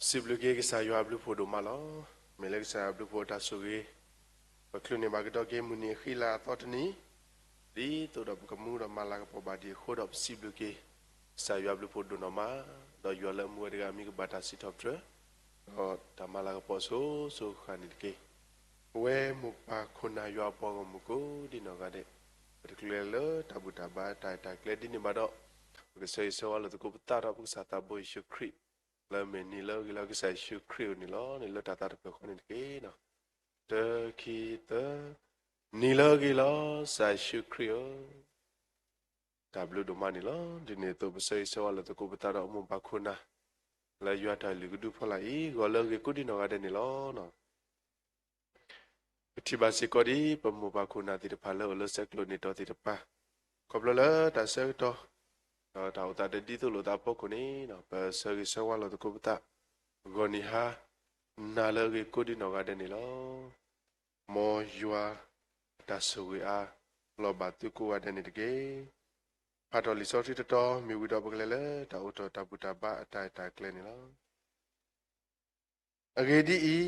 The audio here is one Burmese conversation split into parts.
Sibluke sa yo ablu podo malo melek sa ablu poda suge baklune bagdo ke muni khila totni di to do kamu do mala ko badi khodop sibluke sa yo ablu podo no ma do yo la mu de mi ko bata sitop tre do tamala ko poso so khani ke we mu pa khuna yo po mu ko di no ga de particular lo tabuta ba ta ta kle di ni ma do ko sai so lo ko ta ro ko sa ta bo shu kri la me ni lo ki lo ki sai shu kriu ni lo ta ta pe khon ni ke no te ki te ni lo ki lo sai shu kriu ta blu do ma ni lo di ne to sai so la to ko ta ro mo ba khuna la ywa ta li du phola i go lo ki ku di no ga de ni lo no ti ba si ko di pa mo ba khuna ti de pha lo se klo ni to ti de pa ko blo la ta se to ta ta de di to lo ta po ko ni no pa se ki se wa lo to ko ta go ni ha na lo ki ko di no ga de ni lo mo ywa ta su wi a lo ba tu ko wa de ni de ke pa to li so ti to mi wi do ba le ta o to ta bu ta ba ta ta kle ni lo a ge di i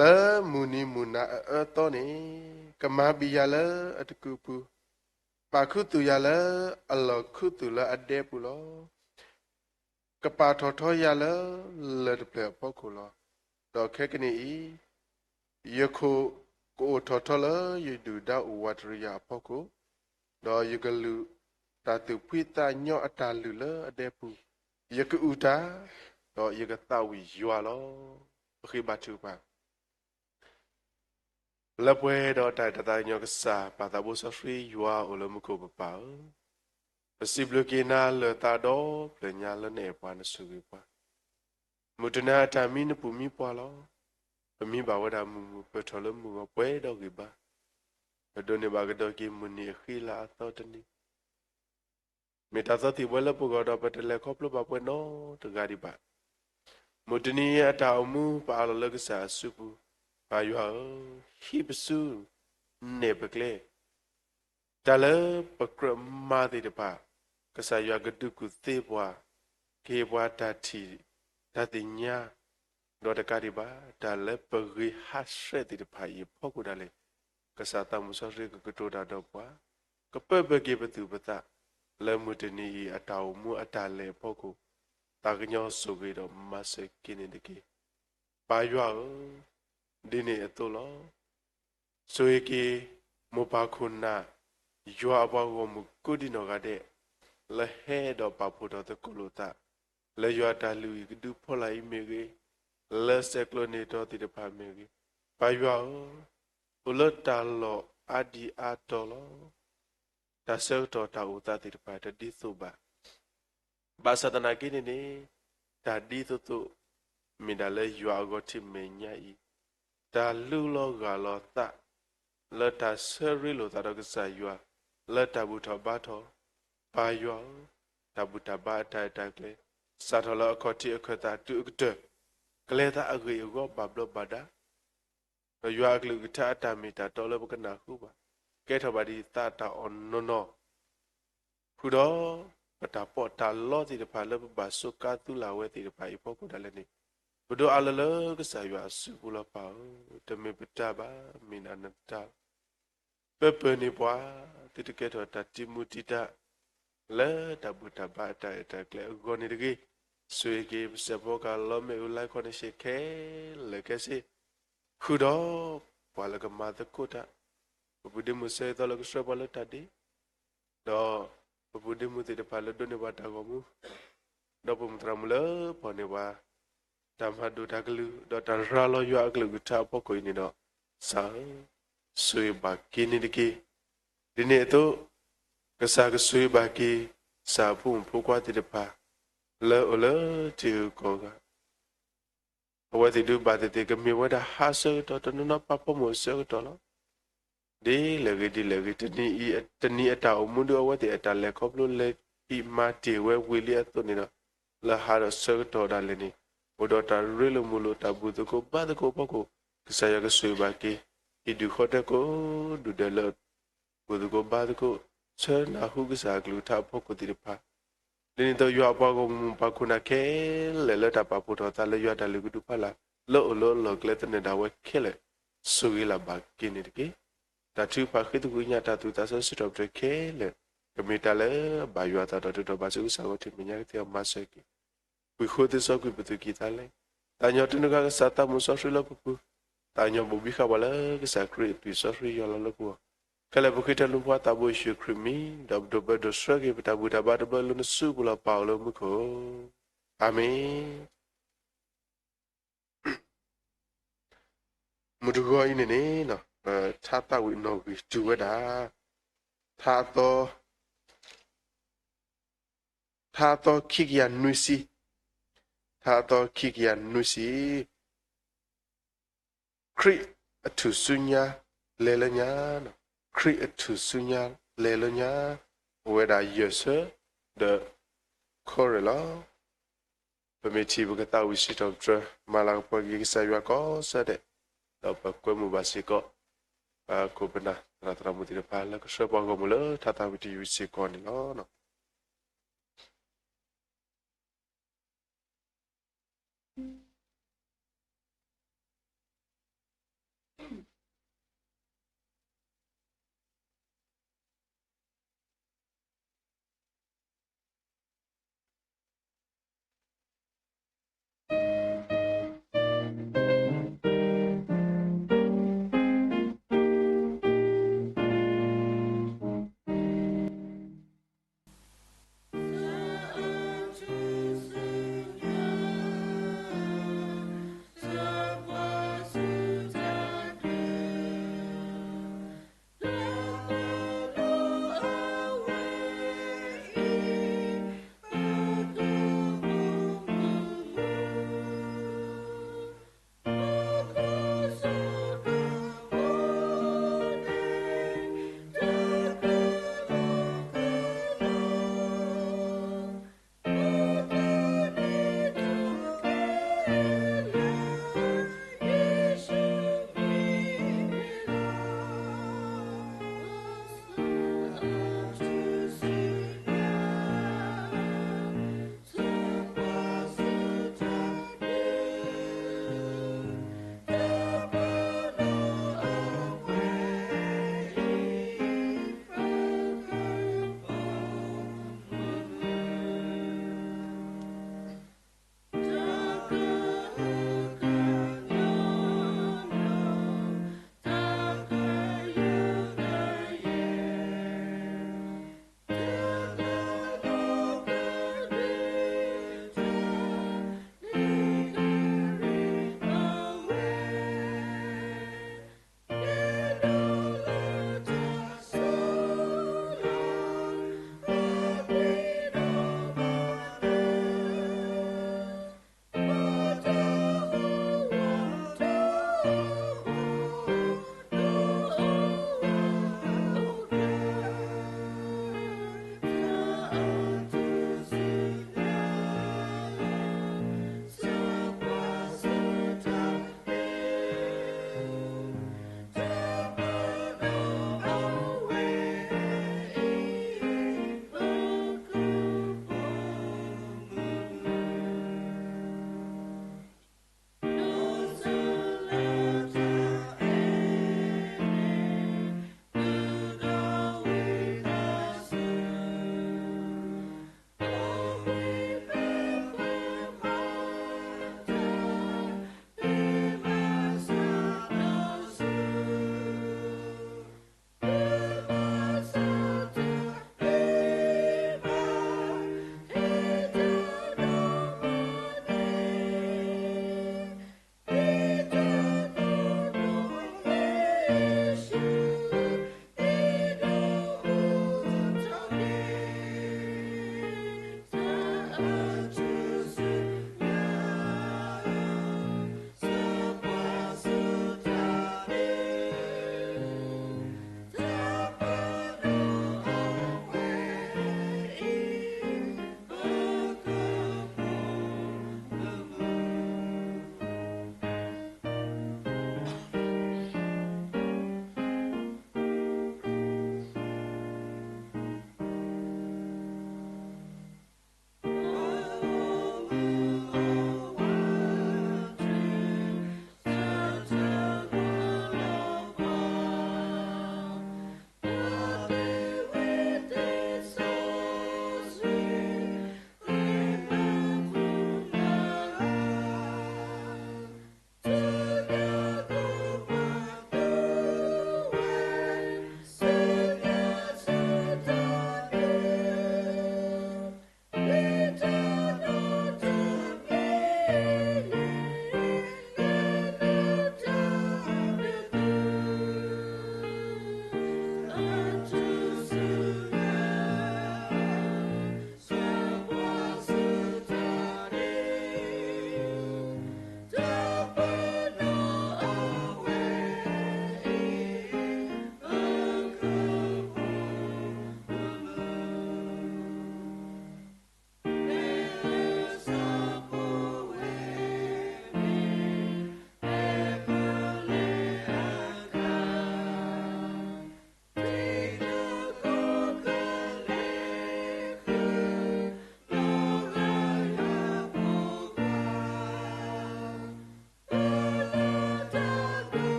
la mu ni mu na a to ni ka ma bi ya la a tu ku pu pa khu tu ya la a lo khu tu la a de pu lo ka pa tho tho ya la le de ple po ko lo do khe ke ni i ye khu ko tho tho la ye du da u wa tri ya po ko do ye ka lu ta tu phi ta nyo a ta lu la a de pu ye ku u ta do ye ka ta wi ywa lo khi ba tu pa la pwe do ta ta nyo ka sa pa ta bo so free ywa o lo mu ko pa possible que na le ta do le nya le ne pa na su bi pa mutuna ta mi ne pu mi pa lo mi ba wa da mu pe tho le mu pwe do gi ba do ne ba ga do ki mu ni khila to ta ni me ta so ti wa le pu go do pe te le khop lo ba pwe no to ga di ba mutuni ata mu pa lo le sa su pu pa yo hi bu su ne pe kle ta le pa kra ma ti de pa ka sa yo ga du ku te bwa ke bwa ta ti ta ti nya do ta ka di ba ta le pa ri ha she ti de pa yi pho ku da le ka sa ta mu so ri ka to da do bwa ka pe pe ke pa tu pa ta le mu ti ni ata mu ata le pho ku ta ga nyo su ge do ma se ki ni de ke pa yo di ni to lo so ye ke mo pa khu na yo ba go mu ku di no ga de le he do pa pu do te ku lo ta le yo ta lu yi du pho la yi me ge le se klo ni do ti de pa me ge pa yo o lo ta lo a di a to lo ta se to ta u ta ti de pa ta di so ba sa ta na ki ni ta di to to mi da le yo a go ti me nya yi ta lu lo ga lo ta le ta se ri lo ta do ga sa yo le ta bu tho ba tho pa yo ta bu ta ba ta ta kle sa tho lo ko ti ko ta tu de kle ta a ge go ba blo ba da yo a kle ta ta mi ta to le bu ka na khu ba ke tho ba di ta ta on no no khu do pa ta po ta lo ti de pa le ba su ka tu la we ti de pa i po ko da le ni bu do a le le ka sa yo a su bu la pa te me pa ta ba mi na na ta pe pe ni bwa ti de ke tho ta ti mu ti ta le ta bu ta ba ta ta kle go ni de ge su ge se bo ka lo me u lai ko ne she ke le ke se khu do bwa le ka ma ta ko ta bu de mu se to le ko se ba le ta di do bu de mu ti de pa le do ne ba ta go mu do bu mu tra mu le po ne ba ta ma do ta glu do ta ra lo yo a glu ta po ko ni do sa su ba ki ni de ki di ne to ka sa ka su ba ki sa pu pu kwa ti de pa le o le ti ko ga wa ti du ba ti ka mi wa da ha se to no pa po mo se to lo di le ge ti ni ta o mu do wa ti ta le ko lo le i ma ti we wi li to ni no la ha se to da le ni o do ta ri lo mu lo ta bu to ko ba to ko po ko ka sa ya ka su ba ki i du ko ta ko du de le bu to ko ba to ko se na hu ka sa glu ta po ko ti de pa Lini to yo apa ko pa kuna ke le ta pa pu to ta le yo ta le ku pa la lo kle te ne da we ke le su la ba ki ni ke ta tu pa ke tu nya ta tu ta so su to ke le ke mi ta le ba yo ta to ba su sa ko ti mi nya ke ma se ki ku khu te so ku pu tu ki ta le ta nyo tu ka sa ta mu so su lo pu ta nyo bu bi kha ba le ke sa kri tu so su yo lo ku Kala bukita lupa tabu isu krimi, dab doba dosra ke tabu daba daba luna su bula paulo muko. Amin. Mudugo ini ne no, tata wi no wi tuwa da, tato kikia nusi, kri tu sunya lelanya no, kri tu sunya lelanya, weda yese de korela. Pemeti berkata wisit doktor malang pergi ke saya ko sade dapat kau mubasi ko ko benar teramu tidak pala ke sebab ko mula tata witi wisit ko ni lo no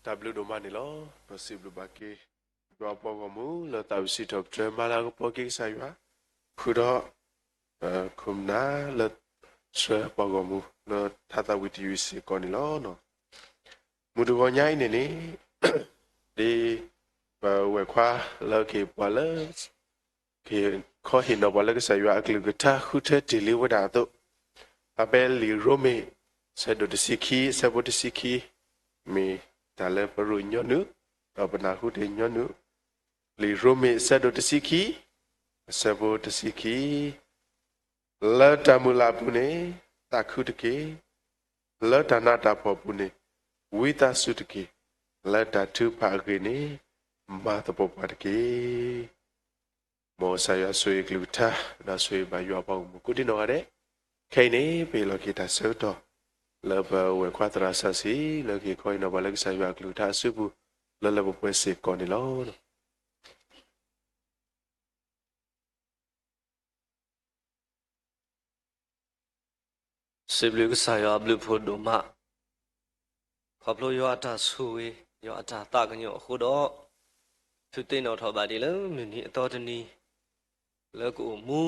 W တို့မှနေလောပစီဘလဘကေရောပေါ်ကမူလောတာဝစီတော့ဒရမလာကပေါ်ကိဆိုင်ရွာခုတော့ခုမနာလောဆွဲပေါ်ကမူလောထာတာဝီတီယူစီကောနီလောနော်မူတော်ညိုင်းနေနေဒီဝဲခွာလောကေပေါ်လောကေခေါ်ဟင်တော့ပေါ်လောကဆိုင်ရွာအကလူကတာခုတဲ့ဒီလီဝဒါတော့အဘယ်လီရိုမေဆက်ဒိုတစီခီဆက်ဘိုတစီခီမေဒါလည်းပရူညွတ်နုတော့ပနာဟုတေညွတ်နုလီရိုမေဆက်ဒိုတစီခီဆက်ဘိုတစီခီလာတမူလာပုနေတခုတကေလာတနာတာပေါ်ပုနေဝိတာစုတကေလာတထုဖာကေနေမာတပေါ်ပါတကေမောဆာယဆွေကလူတာဒါဆွေဘာယောပေါ့မကုတိနော်ရတဲ့ခိနေပေလောကေတာဆောတော့လောဘဝခွာတရာဆစီလောကေခွိနော်ဘလက်ဆာယကလူတာစုဘူးလောလဘပွဲစေကောနေလောစေဘလူကဆာယဘလူဖို့ဒိုမခပလိုယောအတာဆူဝေယောအတာတာကညောခုတော့သူသိနော်ထောပါဒီလောမင်းဒီအတော်တနီလောကူမူ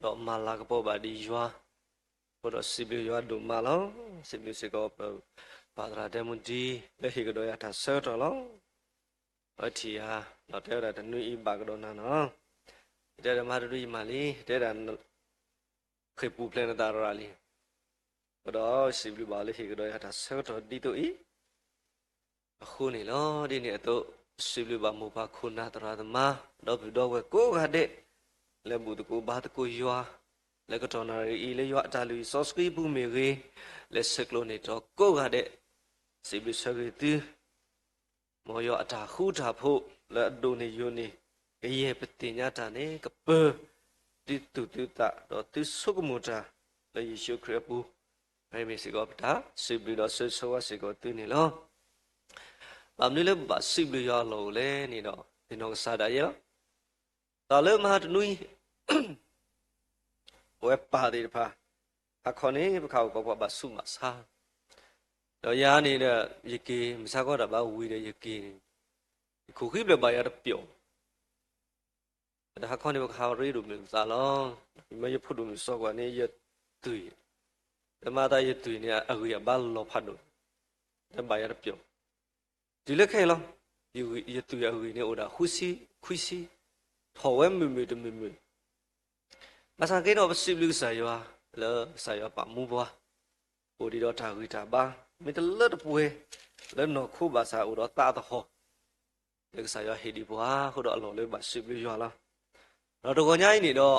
တော့မာလာကပေါ်ပါဒီယွာဘောတော့စေဘလူယောဒိုမလောစေဘလူစေကောပါဒရာဒမွန်ဒီလက်ဟိကတော်ရတာဆတ်တော်လောအထီဟာတော့တဲ့ရတဲ့နွေဘကတော့နော်တဲ့ဓမ္မတူဤမာလီတဲ့တာခေပူပလန်တာရလီတော့စီဘလူပါလေခေကတော့ရတာဆက်တော့ဒီတို့ဤအခုနေလောဒီနေ့တော့စီဘလူပါမူပါခုနာတရာသမတော့ဘတော့ဝဲကိုကတဲ့လက်ဘူးတကူဘာတကူယွာလက်ကတော့နာရီလေယွာအတာလူစောစကီဘူးမေရေလက်စကလိုနေတော့ကိုကတဲ့စီဘလူဆရီတီမောယောအတာခုတာဖို့လက်ဒိုနေယိုနေရဲ့ပတိညာတာနေကပတိတူတူတာတော့သူစုကမူတာလေယေရှုခရစ်ဘူးဘယ်မစီကောပတာစီဘလူတော့ဆွဆွာစီကောတူနေလောဘာမလို့လဲဘာစီဘလူရလို့လဲနေတော့ဒီတော့စားတာရောတော်လည်းမဟာတနွီဝက်ပါတယ်ဖာအခုနေဘခောက်ကောဘာဆုမစားတော့ရာနေတဲ့ယကေမစားကောတာဘာဝီတဲ့ယကေခုခိပြပါရတဲ့ပြောဒါအခုနေဘခောက်ရီတို့မျိုးစားလောမရဖို့တို့မျိုးစောကနေရတွေ့ဓမ္မသားရတွေ့နေအကူရဘာလောဖတ်လို့တဘာရပြောဒီလက်ခဲလောဒီရတွေ့အကူနေဟိုဒါခွစီထော်ဝဲမမေတမမေမဆန်ကေတော့စီဘလူဆာယောလောဆာယောပါမူဘွားဟိုဒီတော့ထာဝိတာပါမေတလတ်ပွဲလဲနော်ခုပါစာဟိုတော့တာတော့ဟောလက်ဆာယောဟေဒီဘွားဟိုတော့အလောလေးပါစီဘလူယောလားတော့တကောညာနေတော့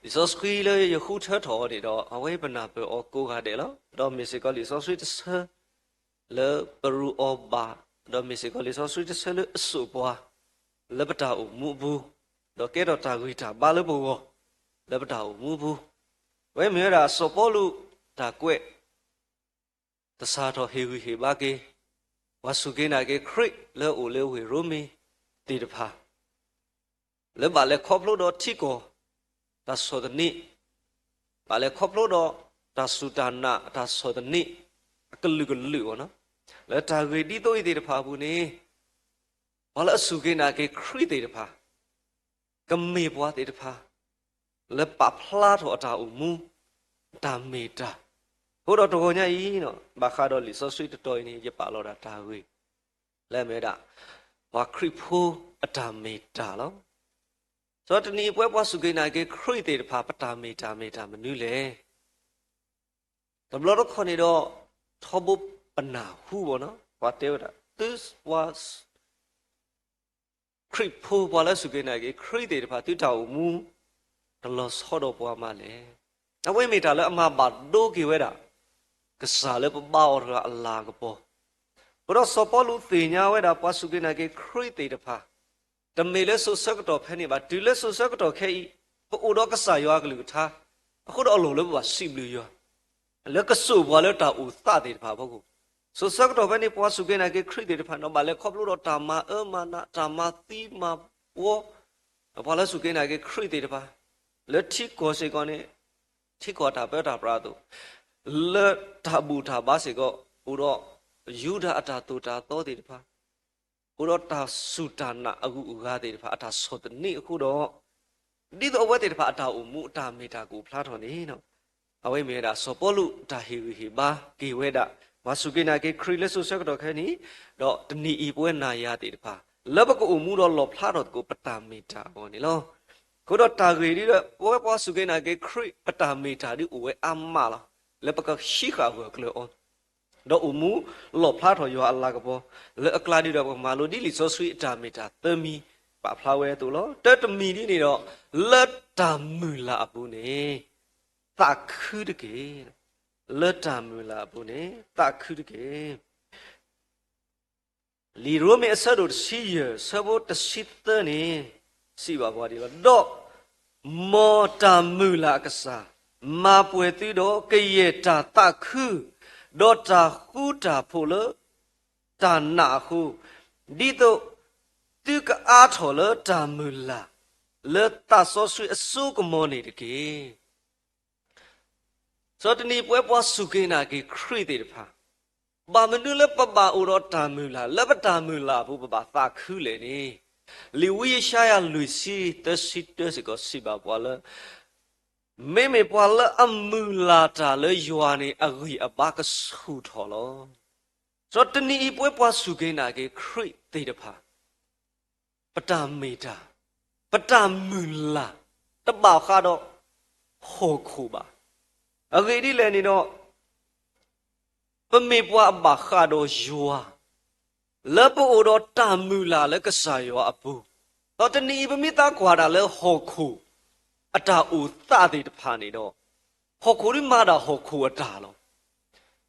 ဒီစောစခီလေယခုထထော်နေတော့အဝိပနာပေအောကိုကတဲ့လောတော့မစ္စကလီစောဆွေတဆလေပရူအောဘာတော့မစ္စကလီစောဆွေတဆလေအဆူပွားလေပတာအမူဘူးတော့ကဲတော့တာဂိတာဘာလို့ဘောလေပတာအမူဘူးဝဲမြေရာစောပေါ်လူတာကွဲ့တစားတော့ဟေဝီဟေဘာကေဝါစုကေနာကေခရစ်လေအိုလေဝေရိုမီတီတဖာလေဘာလေခေါပလို့တော့တီကိုဒါဆိုတဲ့နေ့ဘာလဲခေါပလို့တော့ဒါဆူတာနာဒါဆိုတဲ့နေ့အကလူကလူဝနော်လက်တာဂေဒီတော့ဒီတဖာဘူးနေဘာလဲအစုကိနာကေခရစ်တေတဖာကမေဘွားတေတဖာလက်ပဖလာတော့အတာအမူတာမေတာဟိုတော့တော်ညာကြီးနော်ဘာခါတော့လီဆောဆွေတော်နေရပါတော့တာဝေးလက်မဲတာဘာခရစ်ဖိုးအတာမေတာလောဆိုတော့တနည်းပွဲပွားစုကိနာကေခရစ်တေတဖာပတာမေတာမနူးလေတဘလတော့ခေါနေတော့ထောဘပနာဟူဘောနော်ဘာတဲတာ this was ခရစ်ဖိုးဘာလဲစုကိနာကေခရစ်တေတဖာတူတာမူတလောဆောတော့ပွားမလဲအဝိမေတာလဲအမဘာဒိုကေဝဲတာကစားလဲပပောရအလာကပေါ်ဘရောစောပေါ်လူသိညာဝဲတာပွားစုကိနာကေခရစ်တေတဖာတမေလဲဆုစကတော့ဖဲနေပါဒီလဲဆုစကတော့ခဲဤပို့တော့ကစားရွာကလူထားအခုတော့အလိုလဲပါစီဘလူရွာလဲကဆုဘွာလဲတာဦးသတဲ့တဖာဘုတ်ဆုစကတော့ဖဲနေပွားစုကိနာကေခရစ်တေတဖာတော့မလဲခေါပလို့တော့တာမမနာတာမသီမဝဘာလဲစုကိနာကေခရစ်တေတဖာလက်ထိကိုစေကောနေထိကောတာပဲတာပရာတို့လက်တာဘူတာဘာစေကောဦးတော့ ယူဒာအတာတူတာတော်တယ်ဖာဥရောတာဆူတာနာအခုဥကားတယ်ဖာအတာစောတနိအခုတော့ဒီတော့ဝဲတယ်ဖာအတာဥမှုအတာမေတာကိုဖလားတော်နေနော်အဝိမေတာစောပေါ်လူတာဟီဟီဘာကေဝဲတာမဆုကိနာကေခရီလက်ဆုဆက်တော့ခဲနီတော့တနီဤပွဲနာရတယ်ဖာလဘကိုဥမှုတော့လောဖလားတော်ကိုပတာမေတာဟောနေလောကိုတော့တာဂရီဒီတော့ဝဲပေါ်ဆုကိနာကေခရီပတာမေတာဒီဥဝဲအမလားလဘကရှိခါဟောကလောတော့ဥမှုလောဖလားတော်ယောအလ္လာဟ်ကပေါ်လေအကလာဒီတော့မာလိုဒီလီဆိုဆွေအတာမေတာသမီပါဖလားဝဲတူလောတတမီဒီနေတော့လက်တာမူလာအပူနေတာခုတကေလက်တာမူလာအပူနေတာခုတကေလီရိုမေအဆဒိုစီယဆဘောတစီတနေစီပါကွာဒီတော့မောတာမူလာကစားမာပွေတီတော့ကရေတာတာခုဒေါ်တာခူတာဖိုလတာနာခုဒီတော့သူကအားထော်လတာမူလာလေတာဆောဆွေအစုကမောနေတကေစောတနီပွဲပွားစုကိနာကေခရီတေတဖာဘာမနုလပပဥရောတာမူလာလပတာမူလာဘုပပသာခုလေနေလီဝီရှာယာလူစီတစီတစီကိုစီပါပွားလမေပွားလအမူလာတာလေယွာနေအဂီအဘကဆုထော်လောစောတနီပွဲပွားစုကိနာကေခရီတေတဖာပတာမေတာပတာမူလာတပောက်ခါတော့ဟောခုပါအဂေဒီလည်းနေတော့ပမေပွားအပါခါတော့ယွာလပိုတော့တာမူလာလည်းကစားရောအပူတော့တဏီပမိသားကွာတာလည်းဟောခုအတာဦးသတဲ့တဖာနေတော့ဟောခုရိမာတာဟောခုအတာလော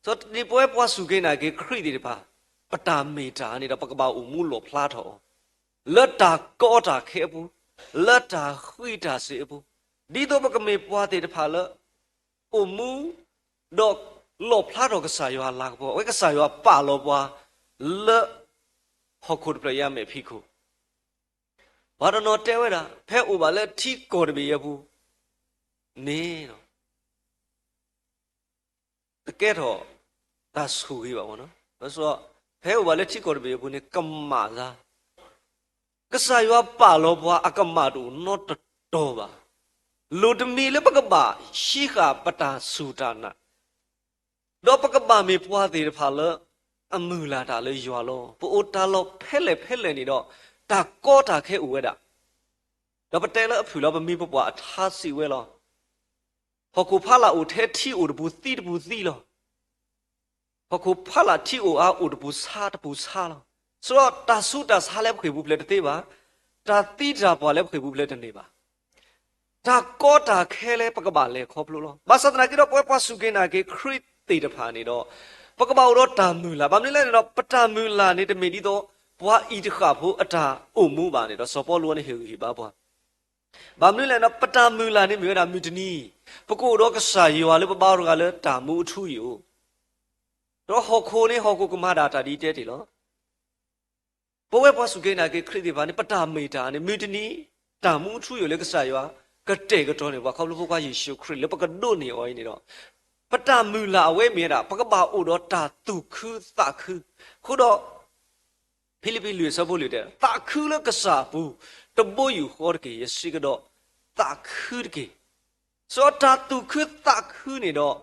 ဆိုဒီပွဲပွားစုကိနာကေခရီဒီတဖာပတာမေတာနေတော့ပကပဦးမူလောဖလားတော်လက်တာကောတာခဲဘူးလက်တာခွိတာစေဘူးဒီတော့ပကမေပွားတဲ့တဖာလအမူတော့လောဖလားတော့ကစားရွာလာဘောဝဲကစားရွာပါလောပွားလက်ဟောခုတပြရမယ်ဖိခုဘာတော့တဲဝဲတာဖဲဥပါလက်ထီကောတပြရဘူးနေတော့တကယ်တော့ဒါဆူကြီးပါဘောနော်ဆိုတော့ဖဲဥပါလက်ထီကောတပြရဘူးနေကမ္မာလားကစားရွာပါလောပွားအကမတူနော့တော်ပါလူတမီလည်းပကပါရှိခပတာဆူတာနာတော့ပကပါမေပွားသေးတယ်ဖာလအမူလာတာလေရွာလောပိုတာလောဖဲလေနေတော့တာကောတာခဲဦးဝဲတာတော့ပတဲလအဖူလောပမီပွားအထားစီဝဲလောဟောကူဖလာဦးထဲထီဦးတဘူးသီတဘူးသီလောဟောကူဖလာထီဦးအားဦးတဘူးစားတဘူးစားလောဆိုတော့တာဆူတာစားလဲခွေဘူးပလက်တေးပါတာတိတာပွားလဲခွေဘူးပလက်တနေပါတာကောတာခဲလဲပကပါလဲခေါပလို့လောဘာသဒနာကြီးတော့ပွဲပွားစုကိနာကေခရစ်တေတဖာနေတော့ပကပါတော့တာမူလာဘာမလဲလဲတော့ပတာမူလာနေတမီဒီတော့ဘွာဤတခါဖို့အတာအုံမှုပါနေတော့စောပေါ်လို့နေဟေပါဘွာဘာမလဲတော့ပတာမူလာနေမြေတာမြူတနီပကိုတော့ကစားရွာလေပပတော့ကလည်းတာမူအထူယူတော့ဟောခိုးနေဟောကိုကမာတာတာဒီတဲတယ်လောဘဝပွားစုကိနာကေခရစ်တေဘာနေပတာမေတာနေမြူတနီတာမူအထူယူလေကစားရွာကတဲ့ကတော့နေဘွာခေါလို့ဖို့ကယေရှုခရစ်လေပကဒိုနေအော်နေတော့ပတာမူလာအဝဲမြေတာပကပါအိုတော့တာတုခုသခုခုတော့ဖိလိပ္ပိလူစဖို့လူတဲ့သခုလကစားဘူးတပိုးယူဟောကေယရှိကတော့သခုကေစောတာတုခုသခုနေတော့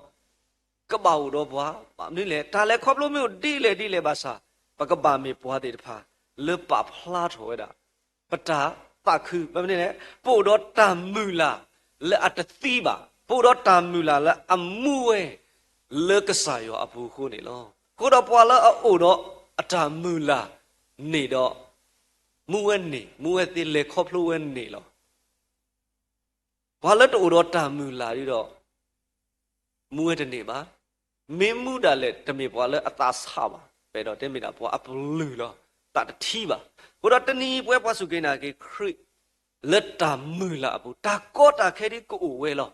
ကပါအိုတော့ဘွာမင်းလေဒါလည်းခေါပလို့မျိုးတိလေပါစာပကပါမေဘွာတဲ့တဖာလေပဖလာထောတာပတာသခုဘာမင်းလဲပို့တော့တမူလာလက်အတသီးပါပို့တော့တာမူလာလက်အမှုဝဲလက်ကစားရောအပူခုနေလောကိုတော့ပွာလာအိုတော့အတာမူလာနေတော့မူဝဲတိလေခေါပလို့ဝဲနေလောဘာလက်တို့တော့တာမူလာပြီးတော့မူဝဲတနေပါမင်းမှုတာလက်တမေပွာလက်အသာစားပါပဲတော့တင်မိတာပွာအပလူလောတတထီပါကိုတော့တနီပွဲပွားစုကိနာကေခရစ်လက်တာမူလာအပူတာကောတာခဲဒီကိုဝဲလော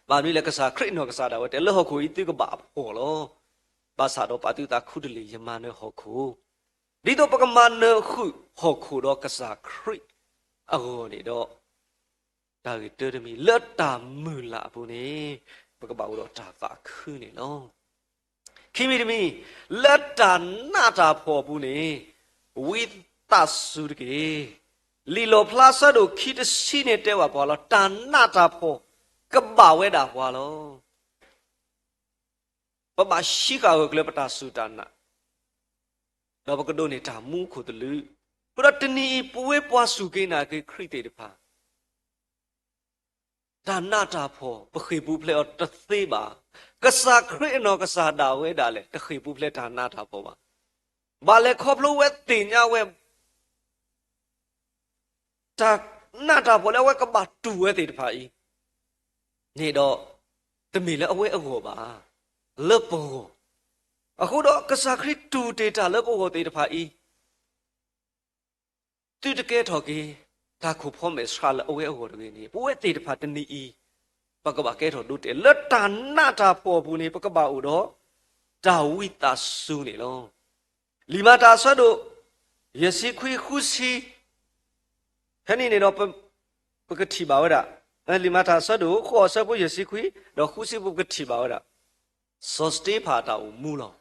ဘာလို့လဲကစားခရစ်နော်ကစားတာဝဲတယ်လဟခုဤတိကပါဟောလောဘာသာတော့ပါတိတာခုတလီယမနဟခုဒီတော့ပကမနခုဟခုတော့ကစားခရစ်အော်နေတော့ဒါကတရမီလက်တာမူလာဘူးနေပကပါတော့ဒါသာခုနေလော ခိမိတမီလက်တာနာတာဖော်ဘူးနေဝိတဆုတကေလီလိုဖလာဆာတို့ခိတစီနေတဲ့ဝါပေါ်လောတာနာတာဖော်ကဘာဝဲတာဟွာလောပမရှိကာကိုကလပတာဆူတာနာတော့ဘကဒိုနေတာမူခုတလူပရတနီပွေးပွားစုကိနာကေခရိတေတဖာဒါနာတာဖော်ပခိဘူးဖလေတသေးပါကစားခရိနောကစားတာဝဲတာလေတခိဘူးဖလေဒါနာတာဖော်ပါဘာလေခေါပလို့ဝဲတင်ညာဝဲတာနာတာဖော်လေဝဲကဘာတူဝဲတေတဖာဤနေတော့တမီလေအဝဲအကောပါလပေါ်အခုတော့ကစားခရိတူတေတာလပေါ်တေတဖာဤသူတကယ်တော့ကေဒါခုဖော်မယ်ရှာလအဝဲအကောတကေနေပွေးတေတဖာတနီဤပကဘာကဲတော့ဒုတေလက်တာနာတာပေါ်ဘူးနေပကဘာဥတော့ဒါဝိတာဆုနေလောလီမာတာဆွတ်တို့ယစီခွေခုစီဟဲ့နေတော့ပကတိပါဝဒလီမာတာဆွတ်တို့ခေါ်ဆွတ်ဖို့ယစီခွေတော့ခုစီပကတိပါဝဒစောစတေဖာတာဦးမူလော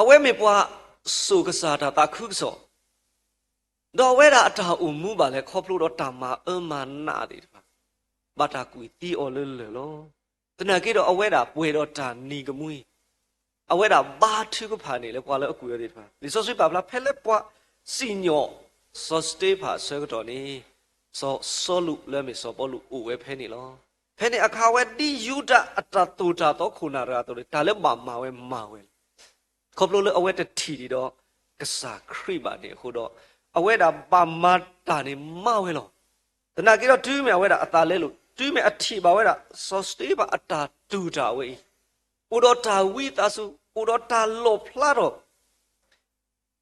အဝဲမေပွားစုကစားတာတာခုစောတော့ဝဲတာအတာဦးမူပါလေခေါပလို့တော့တာမာအမနာတယ်ပါဘာတာကွီတီအော်လေလောတနကေတော့အဝဲတာပွေတော့တာနီကမွေးအဝဲတာဘာထုကဖာနေလေကွာလေအကူရတဲ့ပါဒီစောစပါဗလာဖဲလက်ပွားစီညောစောစတေဖာဆွဲကတော့နေစောလူလဲမေစောပေါ်လူအိုဝဲဖဲနေလောဖဲနေအခါဝဲဒီယူဒအတတူတာတော့ခုနာရာတော့ဒါလည်းမာဝဲခေါပလို့လေအဝဲတထီဒီတော့ကစားခရိပါနေခုတော့အဝဲတာပါမတာနေမဝဲလောတနာကြီးတော့တူးမြဝဲတာအตาလဲလို့တူးမြအထီပါဝဲတာစောစတေးပါအတာတူတာဝဲဥဒတာဝိတဆုဥဒတာလောဖလာတော့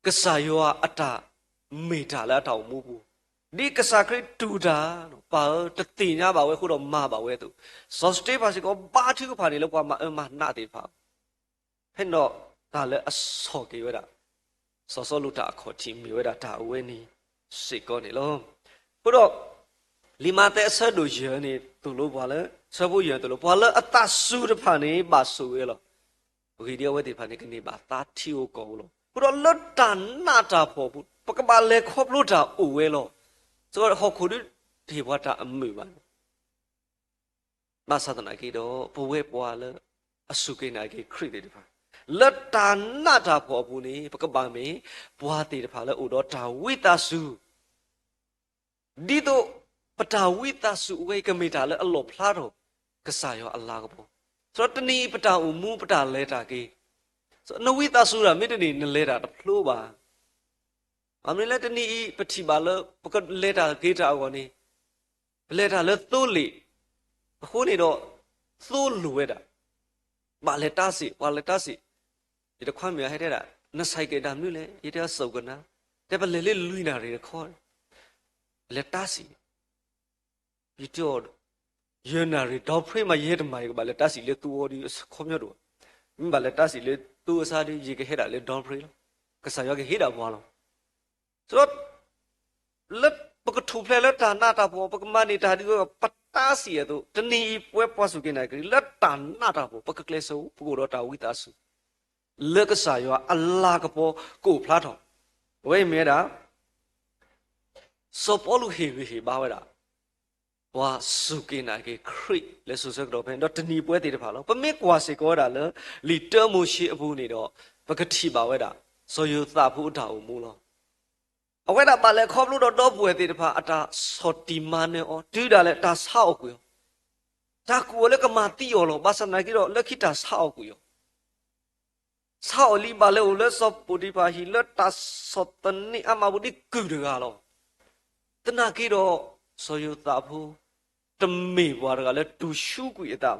ကစားယောအတာမေတာလာတောင်မူဘူးဒီကစားခရတူတာပါတတိညာပါဝဲခုတော့မပါဝဲသူစောစတေးပါစီကောဘာထီကိုဖာနေလို့ကွာမနာတေဖာဖဲ့တော့ဒါလည်းအစော်ကေဝဲတာစောလူတာခေါ်တီမီဝဲတာဒါဝဲနီစိတ်ကောနေလို့ဘုတော့လီမာတဲ့ဆက်တို့ရနေသူလို့ဘာလဲဆက်ဖို့ရသူလို့ဘာလဲအတဆူတဖာနေပါဆူရဲလို့ဘုရားဒီဝဲဒီဖာနေကနေပါတာထီကိုကောလို့ဘုတော့လွတ်တန်နာတာဖို့ဘူးပကပါလေခေါပလို့တာအိုဝဲလို့ဆိုတော့ဟောခုဒီဘဝတာအမှုပါမဆဒနာကေတော့ဘဝဲပွားလဲအစုကိနာကေခရစ်တဲ့တဖာလက်တာနာတာဖို့ဘူးနေပကပါမေဘွားတေတဖာလဲအိုတော့ဒါဝိတဆုဒီတော့ပတာဝိတဆုဝေကမေတာလဲအလောဖလားတော့ကစားရောအလားကပေါ်ဆိုတော့တဏီပတာဦးမူပတာလဲတာကေဆိုနဝိတဆုရာမိတနေနလဲတာတဖလို့ပါအမလဲတဏီပတိပါလဲပကလဲတာကေတာကောနေလဲတာလဲသိုးလေအခုနေတော့သိုးလူဝဲတာဘာလဲတာစီဘာလဲတာစီဒီတခွမ်းမြဟဲ့တဲ့နဆိုင်ကေတာမြို့လေရတဲ့စုပ်ကနာတဲ့ပလေလေလူနာတွေခေါ်လက်တာစီဒီတော့ရနာရီတော့ဖိမရဲတမိုင်ကဘာလက်တာစီလေသူဝဒီခေါမြော့တော့ဘာလက်တာစီလေသူအစားဒီရေကဟဲ့တာလေဒေါ်ဖရီလောကစားရကဟဲ့တာဘောလောဆိုတော့လက်ပကထူဖလဲလက်တာနာတာဘောပကမနေတာဒီကပတာစီရတော့တဏီပွဲပွားစုကိနေကလက်တာနာတာဘောပကကလေဆူပကိုတော့တာဝိတာစုလက်ကစားရအလာကပေါ်ကိုဖလားတော့ဝဲမဲတာစောပေါ်လူဟေဟေဘာဝဲတာဝါစုကိနာကေခရစ်လဲဆူဆက်တော့ဖန်တော့တဏီပွဲတည်တဖာလောပမေကွာစေကောတာလဲလီတမိုရှိအဘူးနေတော့ပကတိပါဝဲတာစောယသဖို့တာဦးမူလောအဝဲတာပါလဲခေါပလို့တော့ပွဲတည်တဖာအတာစောတီမနဲ့ဩဒူးတာလဲတာဆောက်ကွေဒါကူလဲကမာတီယောလောဘာစနာကြီးတော့လက်ခိတာဆောက်ကွေဆောက်လီပါလဲဦးလဲစောပူဒီပါဟီလက်တာစောတနီအမဘူးဒီကူတကားလောတနာကြီးတော့စောယသဖို့တမေဘွားကလည်းတူရှုကွေတာ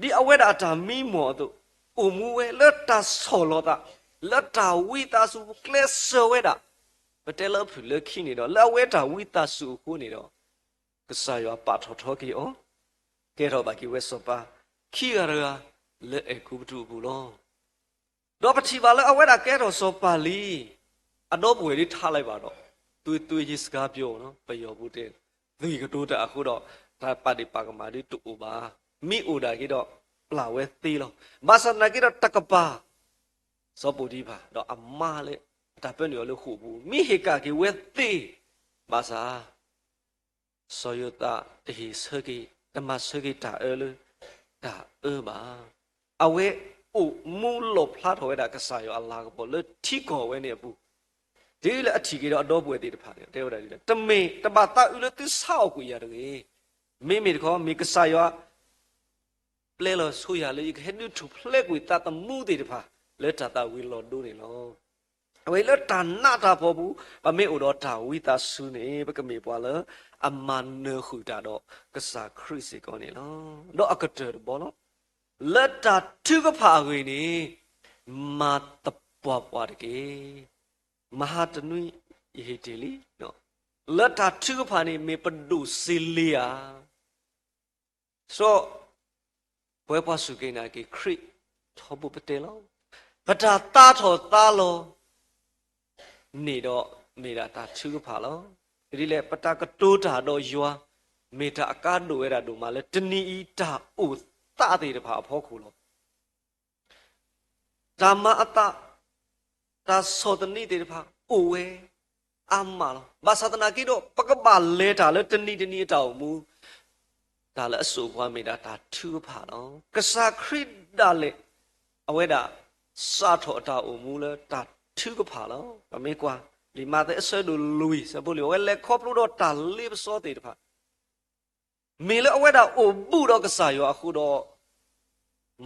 ဒီအဝဲတာဒါမိမော်တို့အမူဝဲလက်တာဆော်လို့တာလက်တာဝိတာစုကလဆောဝဲတာပတဲလဖူလက်ခိနေတော့လက်ဝဲတာဝိတာစုကိုနေတော့ကစားရပါထော်ထော်ကြီးဩကဲတော့ဘာကြီးဝဲစောပါခိရရလက်အကူတူဘူးလောတော့ပတိပါလဲအဝဲတာကဲတော့စောပါလီအတော့ပွေလေးထားလိုက်ပါတော့တွေးကြီးစကားပြောနော်ပျော်ဘူးတဲ့ဒီကတိုးတာအခုတော့ဒါပါတိပါကမာဒီတူပါမိအိုတာကြီးတော့ ปลาเวตีลมาสนากิเราตะกบาสอบุดีพาเราอามาเลยแต่เป็นอยู่เลยขู่บูมีเหตุการณ์เวตีมาซาสอยตาที่เสกีแต่มาเสกีตาเลยตามาเอาเวอุมูลบพลาดหัวดากษายอัลลาห์ก็บอกเลยที่ก่อไว้เนี่ยบูดีเลยอธิกิเราดอบวยตีพาเนี่ยเดี๋ยวได้เลยแต่เมย์แต่บาตาอุลติสาวกุยาเลยไม่มีเขามีกษายว่าเปล่าสุยาเลยเห็นดูถูกเปล่ากุยตาตมูตีพาเลยตาตาวิลอดูนี่เนาะเอาไว้เลยตาหน้าตาพอบูปะไม่อุดรตาวิตาสุนี่ปะก็มีปว่าเลยอามันเนื้อขุดาดอกกษาคริสต์ก่อนนี่เนาะดอกกระเจิดบอลเนาะเลิศตาทุกพากุยนี่มาตบปวดเกมหาตนุยเฮติลีเนาะเลิศตาทุกพานี่มีประดูซิเลียโซเพื่อพอสุกินาเกคริทอบุปเตลปะตาตาทอตาโลนี่ดอกมีดาตาทุกพาโลဒီလေပတာကတိုးတာတော့ယွာမေတာအကားတို့ရတာတို့မှလဲတဏီဤတာဥသတဲ့တဖာအဖို့ခုလို့ဓမ္မအတတာသောတဏီတဲ့တဖာအိုဝဲအမလောဘာသာတနာကိတော့ပကပလဲတာလဲတဏီတောင်မူဒါလဲအဆူဘွားမေတာတာထူဖာတော့ကစားခရစ်ဒါလေအဝဲတာစာထောတာအိုမူလဲတာထူကဖာလောအမေကွာဒီမာတဲ့အဆွဲတို့လူစပုလဝဲလက်ခေါပလို့တော့တာလေးစောတဲ့တဖာမေလအဝဲတာအိုပုတော့ကစားရောအခုတော့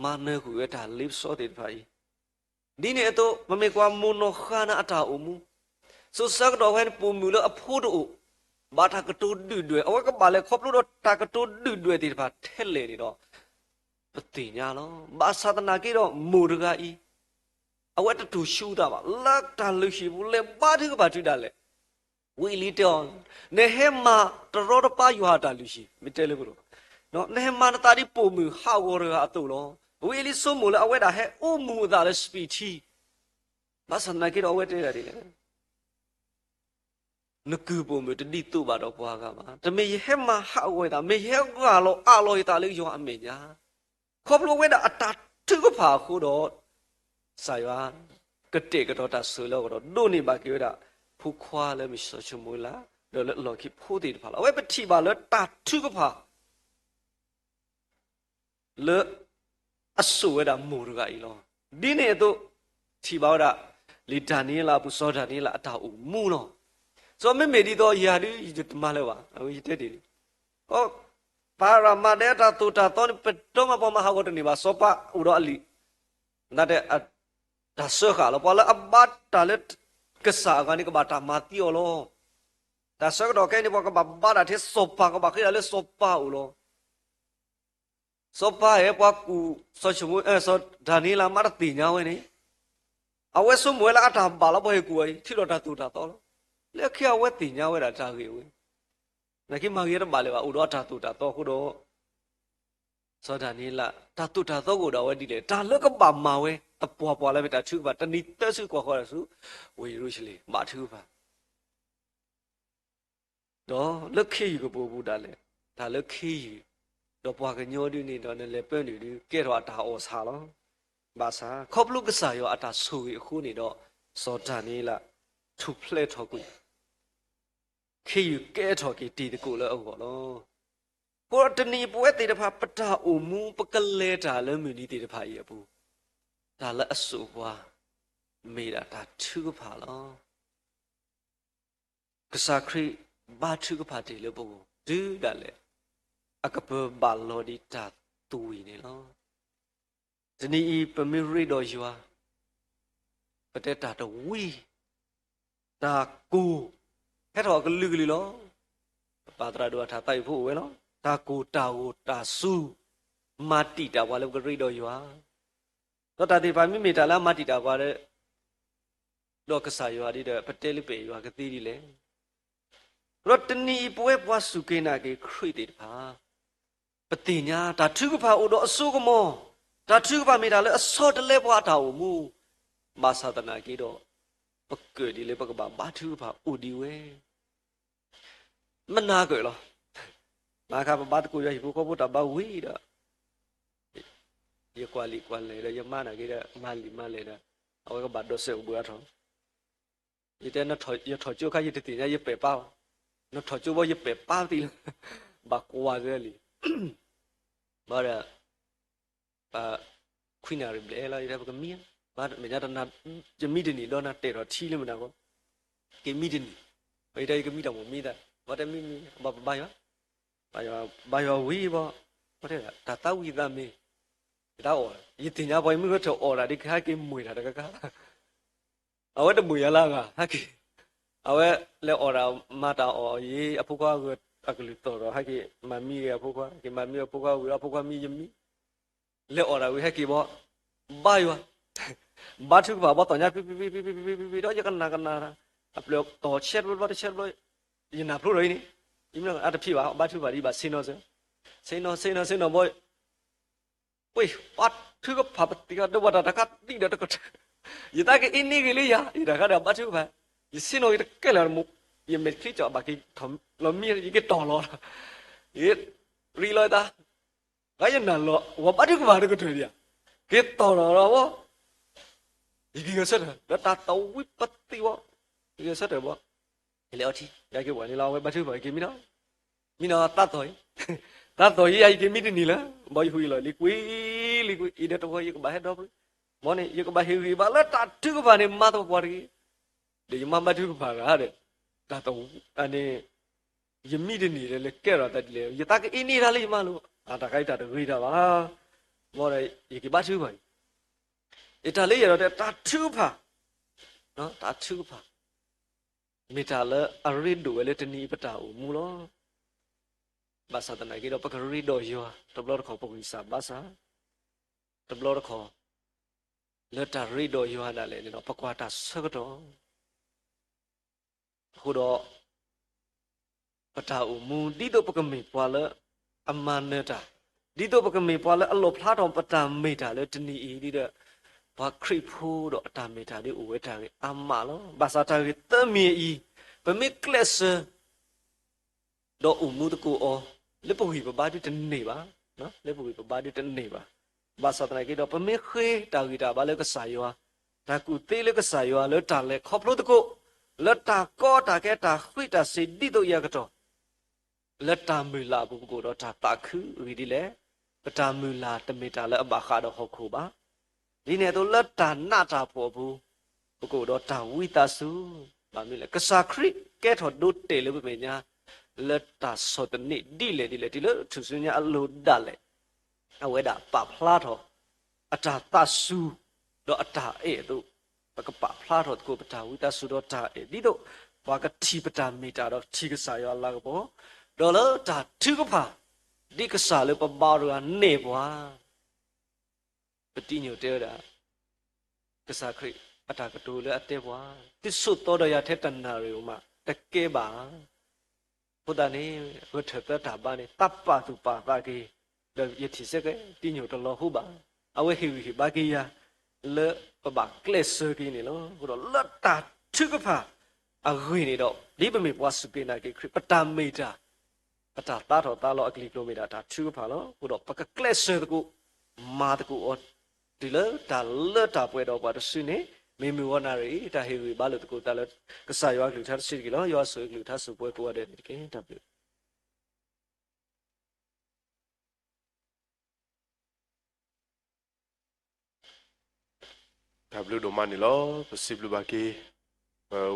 မာနေကူရတာလေးစောတဲ့တဖာဒီနေ့တော့မမေကွာမွန်နခါနာအတာအိုမူဆိုစကတော့ဟဲ့ပုံမူလို့အဖို့တို့ဘာသာကတူဒွတွေအဝဲကပါလေခေါပလို့တော့တာကတူဒွတွေတဲ့တဖာထဲလေနေတော့ပတိညာလောဘာသာတနာကြီးတော့မူရကဤအဝတ်တူရှူတာပါလက်တာလူရှိဘူးလေဘာတိကဘာတွေ့တာလဲဝီလီတောင်းနေဟဲမာတရောတပါယူဟာတာလူရှိမတဲလေဘူးနော်နေဟမာတာဒီပုံမူဟာဝရကအတူလောဝီလီစုံမူလေအဝတ်တာဟဲအိုမူတာလေစပီချီဘာစနာကြီးတော့အဝတ်တဲတာဒီလေနကူပုံမူတတိတူပါတော့ဘွားကမှာတမေဟဲမာဟာဝဲတာမေဟဲကလောအလောရတာလေယောအမေညာခေါပလိုဝဲတာအတာသူကဖာခုတော့สายวากระเตกระดอตาสือแล้วก็ดูนี่บากิวดาผู้คว้าแล้วมีสชมุลาเดี๋ยวเราคิดพูดติดพาเอาไว้ปฏิบัติแล้วตัดทุกพาเลอสูเวดามูรุกาอีลอดีเนี่ยตัวที่บ่าวดาลิดานี่ล่ะผู้สอดานี่ล่ะตาอูมูเนาะซอไม่เมดีตัวยาดิจะมาเลยวะเอาอีเตดิโอ้ปารามาเดตาตุตาตอนเป็ดตมาปอมาหากตนี่บาซอปะอุดออลีนั่นแหละဒါဆောခါလောပေါ်လာအဘတ်တလက်ကစားကနေကဘာတာမာတီယောလောဒါဆောကတော့ကဲနေပေါ်ကဘာဘာတာတဲ့စောပါကဘာခိရလဲစောပါဦးလောစောပါရဲ့ပွားကူဆောချမွေဆောဒါနီလာမတ်တီညာဝဲနေအဝဲဆုမွေလာအတာဘာလောပေါ်ရဲ့ကူဝဲထီတော့တာတူတာတော့လက်ခရဝဲတီညာဝဲတာတာကြီးဝဲနကိမာကြီးရပါလေပါဦးတော့တာတူတာတော့ခုတော့စောဒါနီလာတာတူတာတော့ကိုတော့ဝဲဒီလေဒါလက်ကပါမာဝဲတပွားပွားလည်းပဲတာထုပါတဏိတက်စုကွာခေါ်ရစုဝေရုရှိလေမထုပါတော့လက်ခေကိုပို့ဘူးဒါလေဒါလက်ခေတော့ပွားကညောဒီနေတော့လည်းပဲ့နေဒီကဲတော့တာအော်စားလောဘာသာခေါပလုကစားရောအတာဆူအခုနေတော့စောတာနေလားထုဖလက်ထော်ကွခေကဲထော်ကီတီတကူလည်းအော်လောပေါ်တဏိပွဲတေတဖာပတာအုံမူပကလဲတာလည်းမြူနီတေတဖာရဘူးဒါလည်းအဆူပွားမေတာဒါထုကဖာလောကစားခရီဘာထုကဖာတေလို့ပို့ဒူးဒါလေအကပဘာလောဒီတာတူဝီနေလောဒီနီပမီရီတော့ယူဟာပတက်တာတော့ဝီတာကူဟဲ့တော့ကလူကလေးလောပါတရာတို့ထားတိုက်ဖို့ဝဲလောတာကူတာကိုတာဆူမာတီတာဘာလို့ကရီတော့ယူဟာတော့တာဒီဘာမိမိတာလားမတီတာကွာတဲ့တော့ကစားရွာဒီတဲ့ပတဲလိပေရွာကတိဒီလေရောတနီပွဲပွားစုကိနာကေခရိတေတဖာပတိညာဒါထုကဖာအိုတော့အစိုးကမောဒါထုကဖာမိတာလေအစောတလဲပွားတာဝမူမာသာတနာကေတော့ပကဒီလေပကဘာဘာထုကဖာအိုဒီဝဲမနာကြလောမာခါဘာတကူရဟိဘကိုဘတာဘာဝီတာ ye kwali kwale da ye mana ke da mali da awe ka ba do se bu atho ye te na tho chu kha ye ti nya ye pe pa no tho chu bo ye pe pa ti ba kwa ze li ba da ba kwina ri ble la ye da ba ka mi ba me nya da na je mi de ni do na te ro thi le ma ko ke mi de ni ba dai ke mi da mo mi da ba da mi ba yo wi ba ba de da ta wi da mi da o ye ti nya boy mi ko tho o da di kha ke mui da ka awe da mui la ga ha ke awe le o da ma ta o ye a phu kwa ko a ku to ro ha ke ma mi ya phu kwa ke ma mi phu kwa wi a phu kwa mi ye mi le o da wi ha ke bo ba yo ba thu ba to nya pi do ye kan na a ple to chet ba chet lo ye na phu ro ni im na a ta phi ba thu ba di ba sin no boy wait what thứ có phạm thì cái đó là cái đi đó cái gì ta cái in cái lý ya gì đó cái đó bắt chước phải gì xin lỗi cái là một gì mình khi chọn bà cái thầm lo mi gì cái trò lo gì ri lôi ta cái gì nào lo và bắt chước vào cái chuyện gì cái trò lo đó gì cái sự đó ta tàu quyết bắt tiêu cái sự đó bố thì liệu chi cái quản lý lo với bắt chước phải cái mi nó ta thôi ta tôi ai cái mi đi nữa bao nhiêu lời liquid ý đó tôi có bài đó món này có bài hiểu bà là ta chưa có bài này mà tôi qua đi để mà chưa có bài ra đấy ta tôi anh ấy cái mi đi nữa là cái rồi ta lấy cái ta cái ini ra lấy mà luôn ta cái ta được ghi ra mà món này cái bài chưa bài cái ta lấy rồi ta chưa bài nó ta chưa bài mi ta là arin đủ là tên này bắt đầu mua lo bahasa tanah kita pakai rido yo, tablor kau pakai sa bahasa, tablor kau letak rido yo ada le, ni pakai atas sekoto, kudo pada umum di tu pakai mi pala amaneta, di tu pakai mi pala Allah pelaton pada meta le teni di dah pakai kripu do pada meta di uwe tangi amalo bahasa tangi temi pemikles do umum tu ko le pui ba di ten ni ba no le pui ba di ten ni ba bahasa tanah kita pemikhe ta kita ba le ka sayo ta ku te le ka sayo le ta le khoplo tu ko le ta ko ta ke ta khwi ta se di to ya ka to le ta mu la bu ko do ta ta khu ri di le ta mu la ta me ta le ba kha do ho khu ba di ne to le ta na ta pho bu ko do ta wi ta su ba mi le ka sa khri ke tho do te le be nya let ta so the ni di le thu su nya alu da le awe da pa phla tho ata ta su do ata e do pa ka pa phla tho ko pa wi ta su do ta e di do wa ka thi pa ta mi ta do thi ka sa yo la ko bo do lo ta thu ka pha di ka sa le pa ba do ne bwa pa ti nyu te da ka sa khri ata ka do le ate bwa ti su to do ya the tan na ri ma ta ke baဘုဒ္ဓနေဝထတတာပါနေတပ်ပသူပါပါကေယတိစကေတိညိုတလောဟုပါအဝေဟိဝိဘာကေယလေပပကလက်စကီနေလောဘုရောလတ်တာချကဖာအဂွေနေတော့ဒီပမေပွားစကေနာကေခရပတာမေတာပတာတာတော်တာလောအကလီကီလိုမီတာတာချကဖာလောဘုရောပကကလက်စတကူမာတကူအော်ဒီလေတာလတ်တာပွဲတော့ပါတဆုနေမေမီဝနာရီတာဟေဝီဘာလို့တကူတာလကဆာယောကလူထားရှိကီလောယောဆွေကလူထားစုပွဲကိုရတဲ့ဒီကေတပ်ပြta blu do mani lo possible ba ki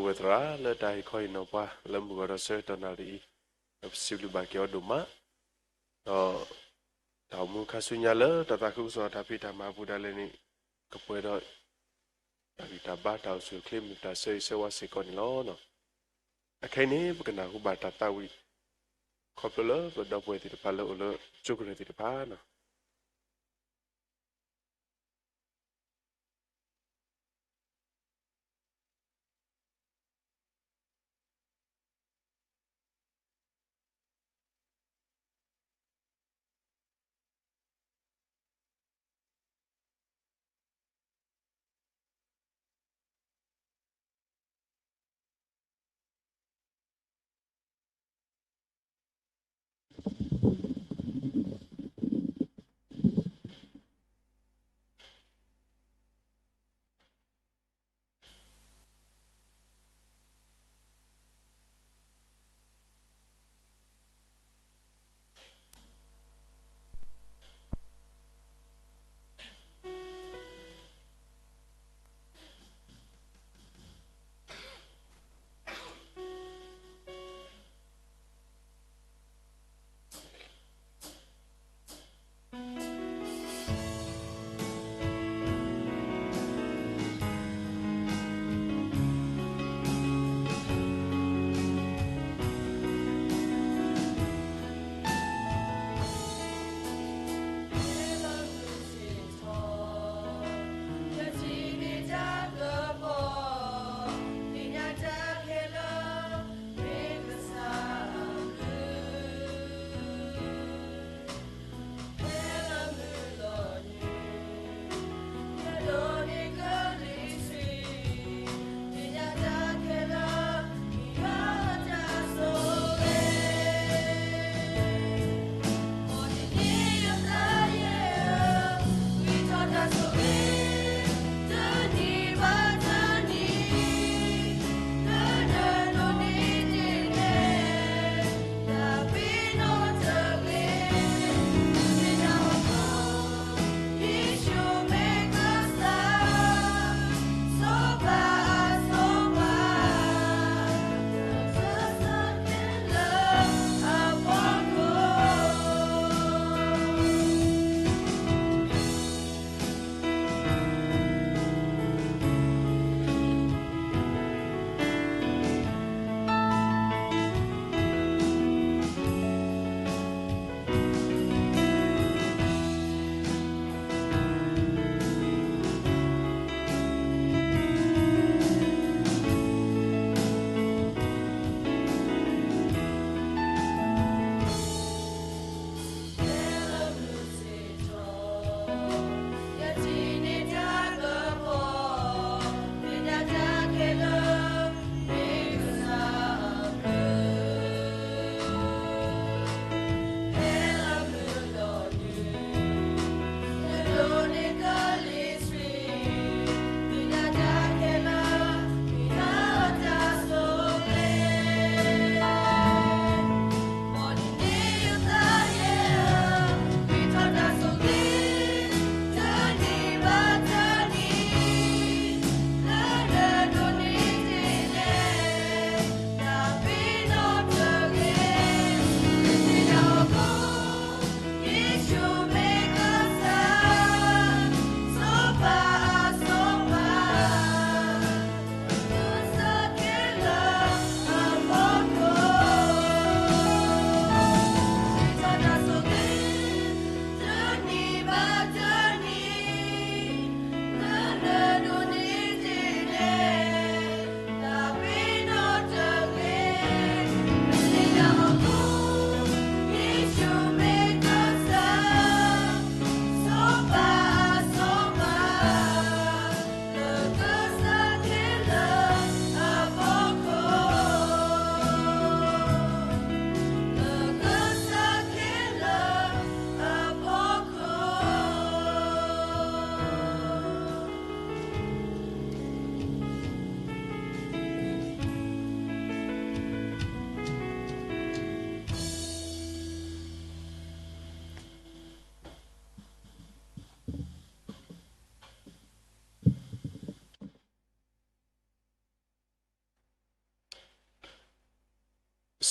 wetra le dai khoi no pa le mu ga se ta na ri possible ba ki o do ma ta mu kha su nya le ta khu so ta pi ta ma bu da le ni ka pwe do ta ba ta su klim ta se wa se ko ni lo no a kai ni bu ka na ku ba ta wi ko plo le ba do pwe ti pa le o le chu ku ti pa no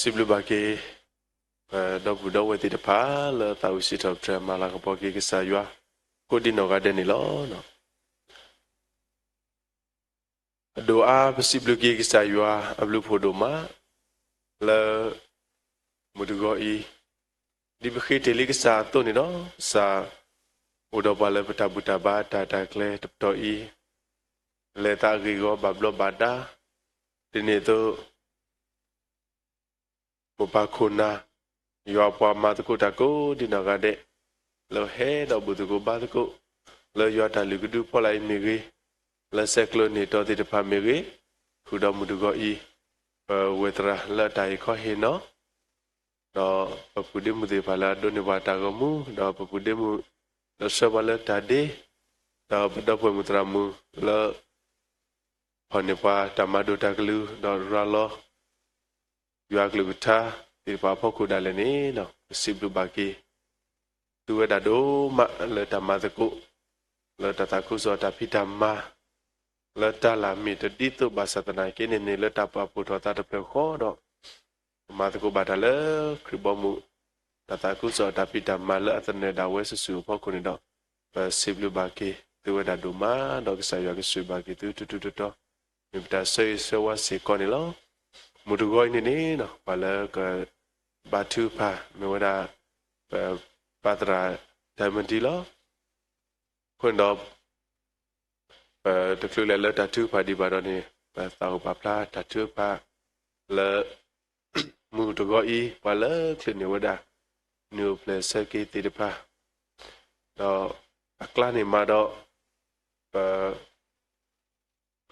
siblu baki do budo we ti de pha le ta u si top tra ma la ko po ki ke sa ywa ko di no ga de ni lo no do a siblu ki ke sa ywa ablu pho do ma le mu du go i di be khi te li ke sa to ni no sa u do ba le ta bu ta ba ta ta kle to i le ta gi go ba blo ba da di ni to mo pa khona yo pa ma to ko ta ko di na ga de lo he do bu to ko ba to ko lo yo ta lu du pho lai mi gi le se klo ni to ti de pha mi gi khu do mu du go i we tra la tai kho he no do pa pu de mu de pa la do ni wa ta go mu do pa pu de mu lo se ba la ta de do ba do pu mu tra mu lo pho ni pa ta ma do ta klu do ra lo yo klu ta ti pa pho ku da le ni no siblu baki tu da do ma le ta ma ko le ta ta ku so ta phi ta ma le ta la mi te di tu ba sa ta na ke ni le ta pa pu tho ta ta pe kho do ma ko ba ta le kri bo mu ta ta ku so ta phi ta ma le a ta ne da we su su pho ku ni do ba siblu baki tu da do ma do ke sa yo ke su baki tu to mi ta se wa se ko ni lo mu du go ni no ba le ka ba tu pa mi wa da ba tra diamond di lo khun do the clue le tattoo pa di ba do ni ba ta ba pla tattoo pa le mu to go i pa le clue ni wa da new place ke ti de pa do akla ni ma do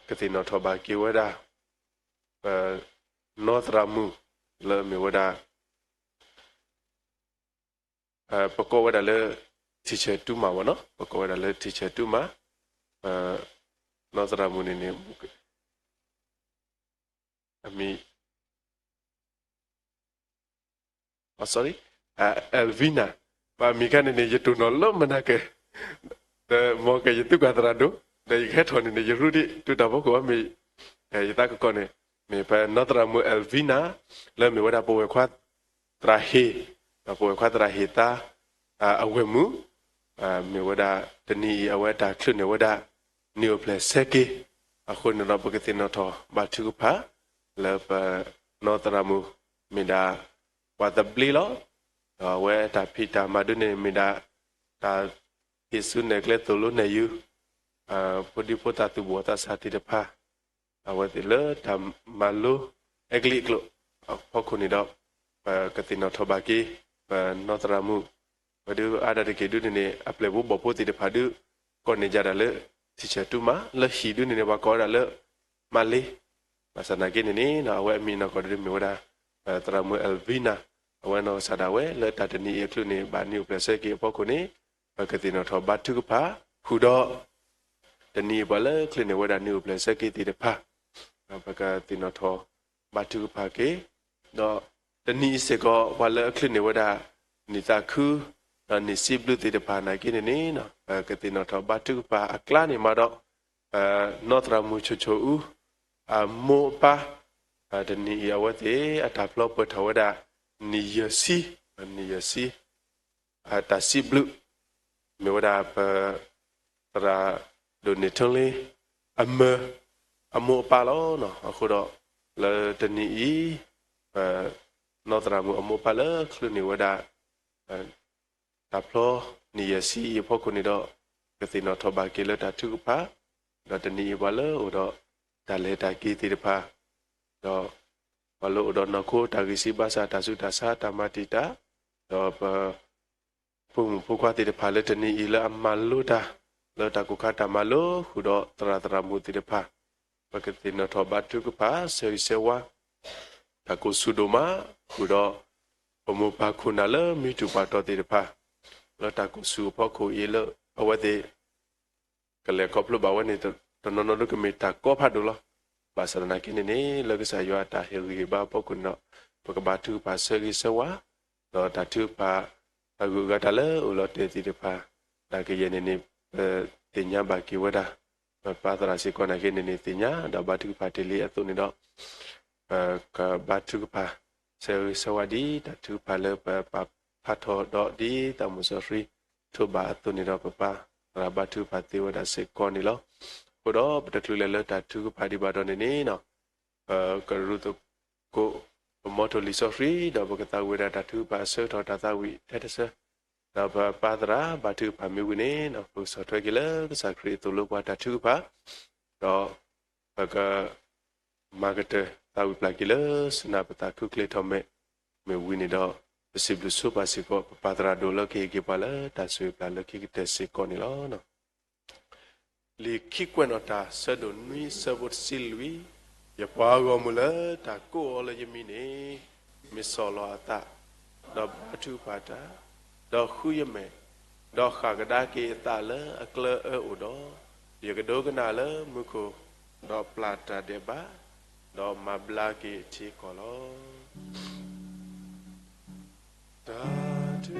ke ti no tho ba ki wa da north ramu le mi wa da pa ko wa da le teacher tu ma wa no pa ko wa da le teacher tu ma north ramu ni ni ami sorry Elvina pa mi ka ni ye tu no lo mana ke de mo ke ye tu ka tra do de ke thon ni ye ru di tu ta bo ko mi ye ta ko ne mi pa north ramu Elvina le mi wa da po we khwa tra he po we khwa tra he ta a we mu mi wa da de ni a wa da khlu ne wa da new place seke a khon no ba ke tin no tho ba thu pha le pa north ramu mi da wa da bli lo we ta phi ta ma du ne mi da ta ti su ne kle to lu ne yu po di po ta tu bo ta sa ti de pha a wa ti le ta ma lu e kli klo pho khu ni do pa ke tin no tho ba ki pa north ramu ba du a da de ke du ne a ple bo po ti de pha du ko ne ja da le teacher tu ma le hi du ne ba ko da le ma le ba sa na ke ne na wa mi na ko de mi wa da tra mu Elvina wa no sa da we le ta de ni e klu ne ba ni u ple se ke pho ko ne ba ke ti no tho ba tu pha khu do de ni ba le klu ne wa da ni u ple se ke ti de pha ba ka ti no tho ba tu pha ke do de ni se ko wa le klu ne wa da ni ta khu ni siblu ti de pha na ke ne no ke ti no tho ba tu pha akla ni ma do north ramu chu chu u mo pa de ni ya wa te ata plo po tho wa da ni yesi ata siblu me wa da pa tra do ni thong le amo pa lo no khu do le de ni i north ramu amo pa le khlu ni wa da ta plo ni yesi pho ku ni do ke ti no tho ba ke le ta thu pha do de ni wa le o do ta le ta ki ti de pha do wa lo do no ko ta gi si ba sa ta su ta sa ta ma ti ta do pa phu kwa ti de pha le de ni i le amma lo ta le ta ku kha ta ma lo khu do tra mu ti de pha ba ke ti no tho ba thu pha se wa ta ku su do ma khu do mo pa khu na le mi tu pa to ti de pha lo ta ku su pho khu i le a wa de ke le ko plo ba wa ni to no lo ke mi ta ko pha do lo ba sa na ki ni le ke sa yo ta he ri ba pho khu no pa ka ba tu pa se ri se wa lo ta tu pa ta gu ga ta le o lo te ti de pha da ke ye ni ti nya ba ki wa da pa tra si ko na ke ni ti nya da ba tu pa te li a tu ni do ka ba tu pa sewadi tatu pale pato do di tamu sofri tu ba tu ni do papa rabatu pati wada se koni lo kodo betul lele tatu padi ba do ni no karu tu ko moto li sofri do bakata wada tatu ba se to tata wi tetese do ba padra batu pami wini no ko so twe gile sa kri tu lo ba tatu ba do baga magate tawi plagile sna pata kukle thome me wini do possible super siko padra do lo ke pala ta sui pla lo ke te siko ni lo no li kikwenota sado nui sabot silwi ya pa go mula ta ko lo yemine mi solo ata do batu pata do khuyeme do khagada ke ta le akle e odo ye do kana le muko do plata deba do mabla ke ti kolo da tu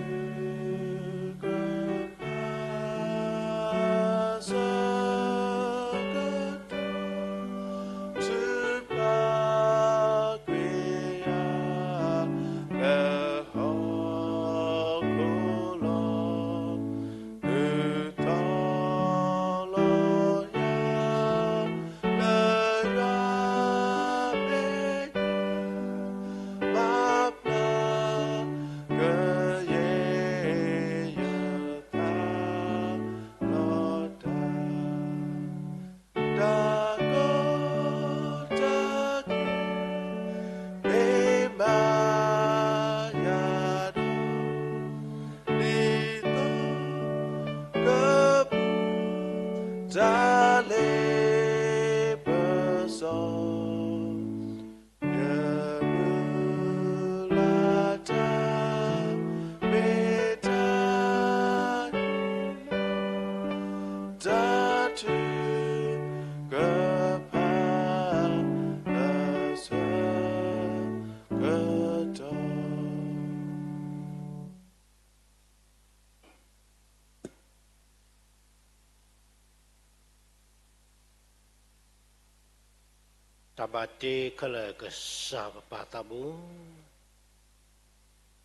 Tabati kala kesah patabu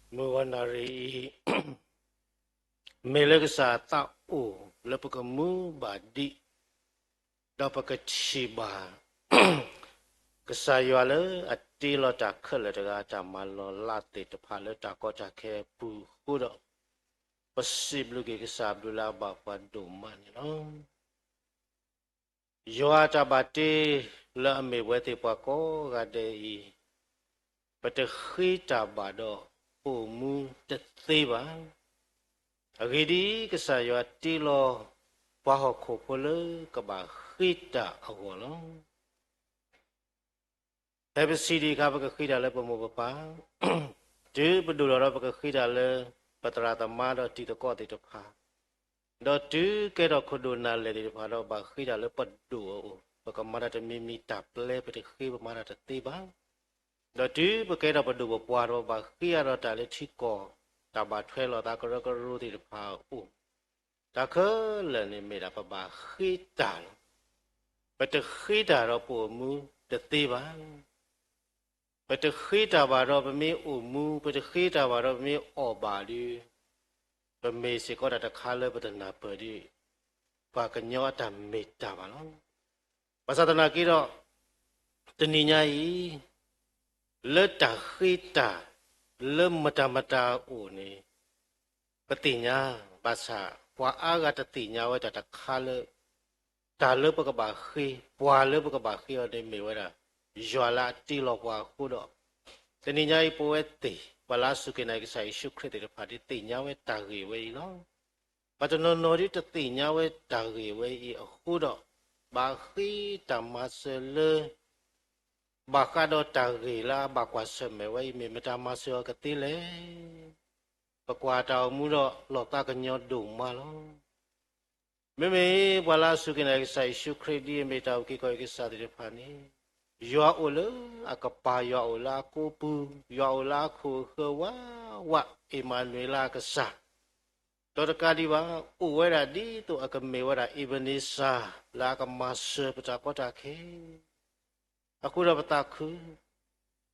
mewanari meleksa tau lepakamu badi dapat keciba kesayuala ati lo takal daga jamalo lati tepala takot take pu kuda pasib lugi kesabdula bapa doman Yoa tabati la me wete pako gadei pate khita bado umu tetiba agidi kesayo atilo paho kopole kaba khita agolo tapi sidi kaba khita le pomo papa je bedulo ro pa khita le patrata ma do ti to ko ti to pha do tu ke do khodona le ti pha do ba khita le padu Bagaimana mimi taple pada khi bagaimana tiba. Dadi bekerja pada buat bagi ada tali ciko tabat felo tak keru di depan tak kelani mera bagi tal. Pada kita rapu mu tiba. Pada kita baru bumi pada kita baru bumi obadi. Bumi sekolah ada kala pada napadi. Baganya ada meta balong. Pasal tanah kira teninyai le takhita le mata-mata ni petinya bahasa wa aga tetinya wa tak khale tale pekabakhi puale pekabakhi ade mewara jwala ti lo wa khudo teninyai poeti pala sukena ki sai shukre de phadi tinya we tagi we lo patano nori tetinya we tagi we I khudo Bakhi tamasele bakado tagila bakwase mewe metamasel ketile bakwata mulo lota kenyo duma lo meme wala sukina sai shukredi metau ki ko ki sa de phani yo ole akapa yo ola kopu yo ola khu khwa wa Emmanuela kesa Torkadi ba uwera di tu akan mewara Ibanisa la akan masa pecah kota ke. Aku dapat takut.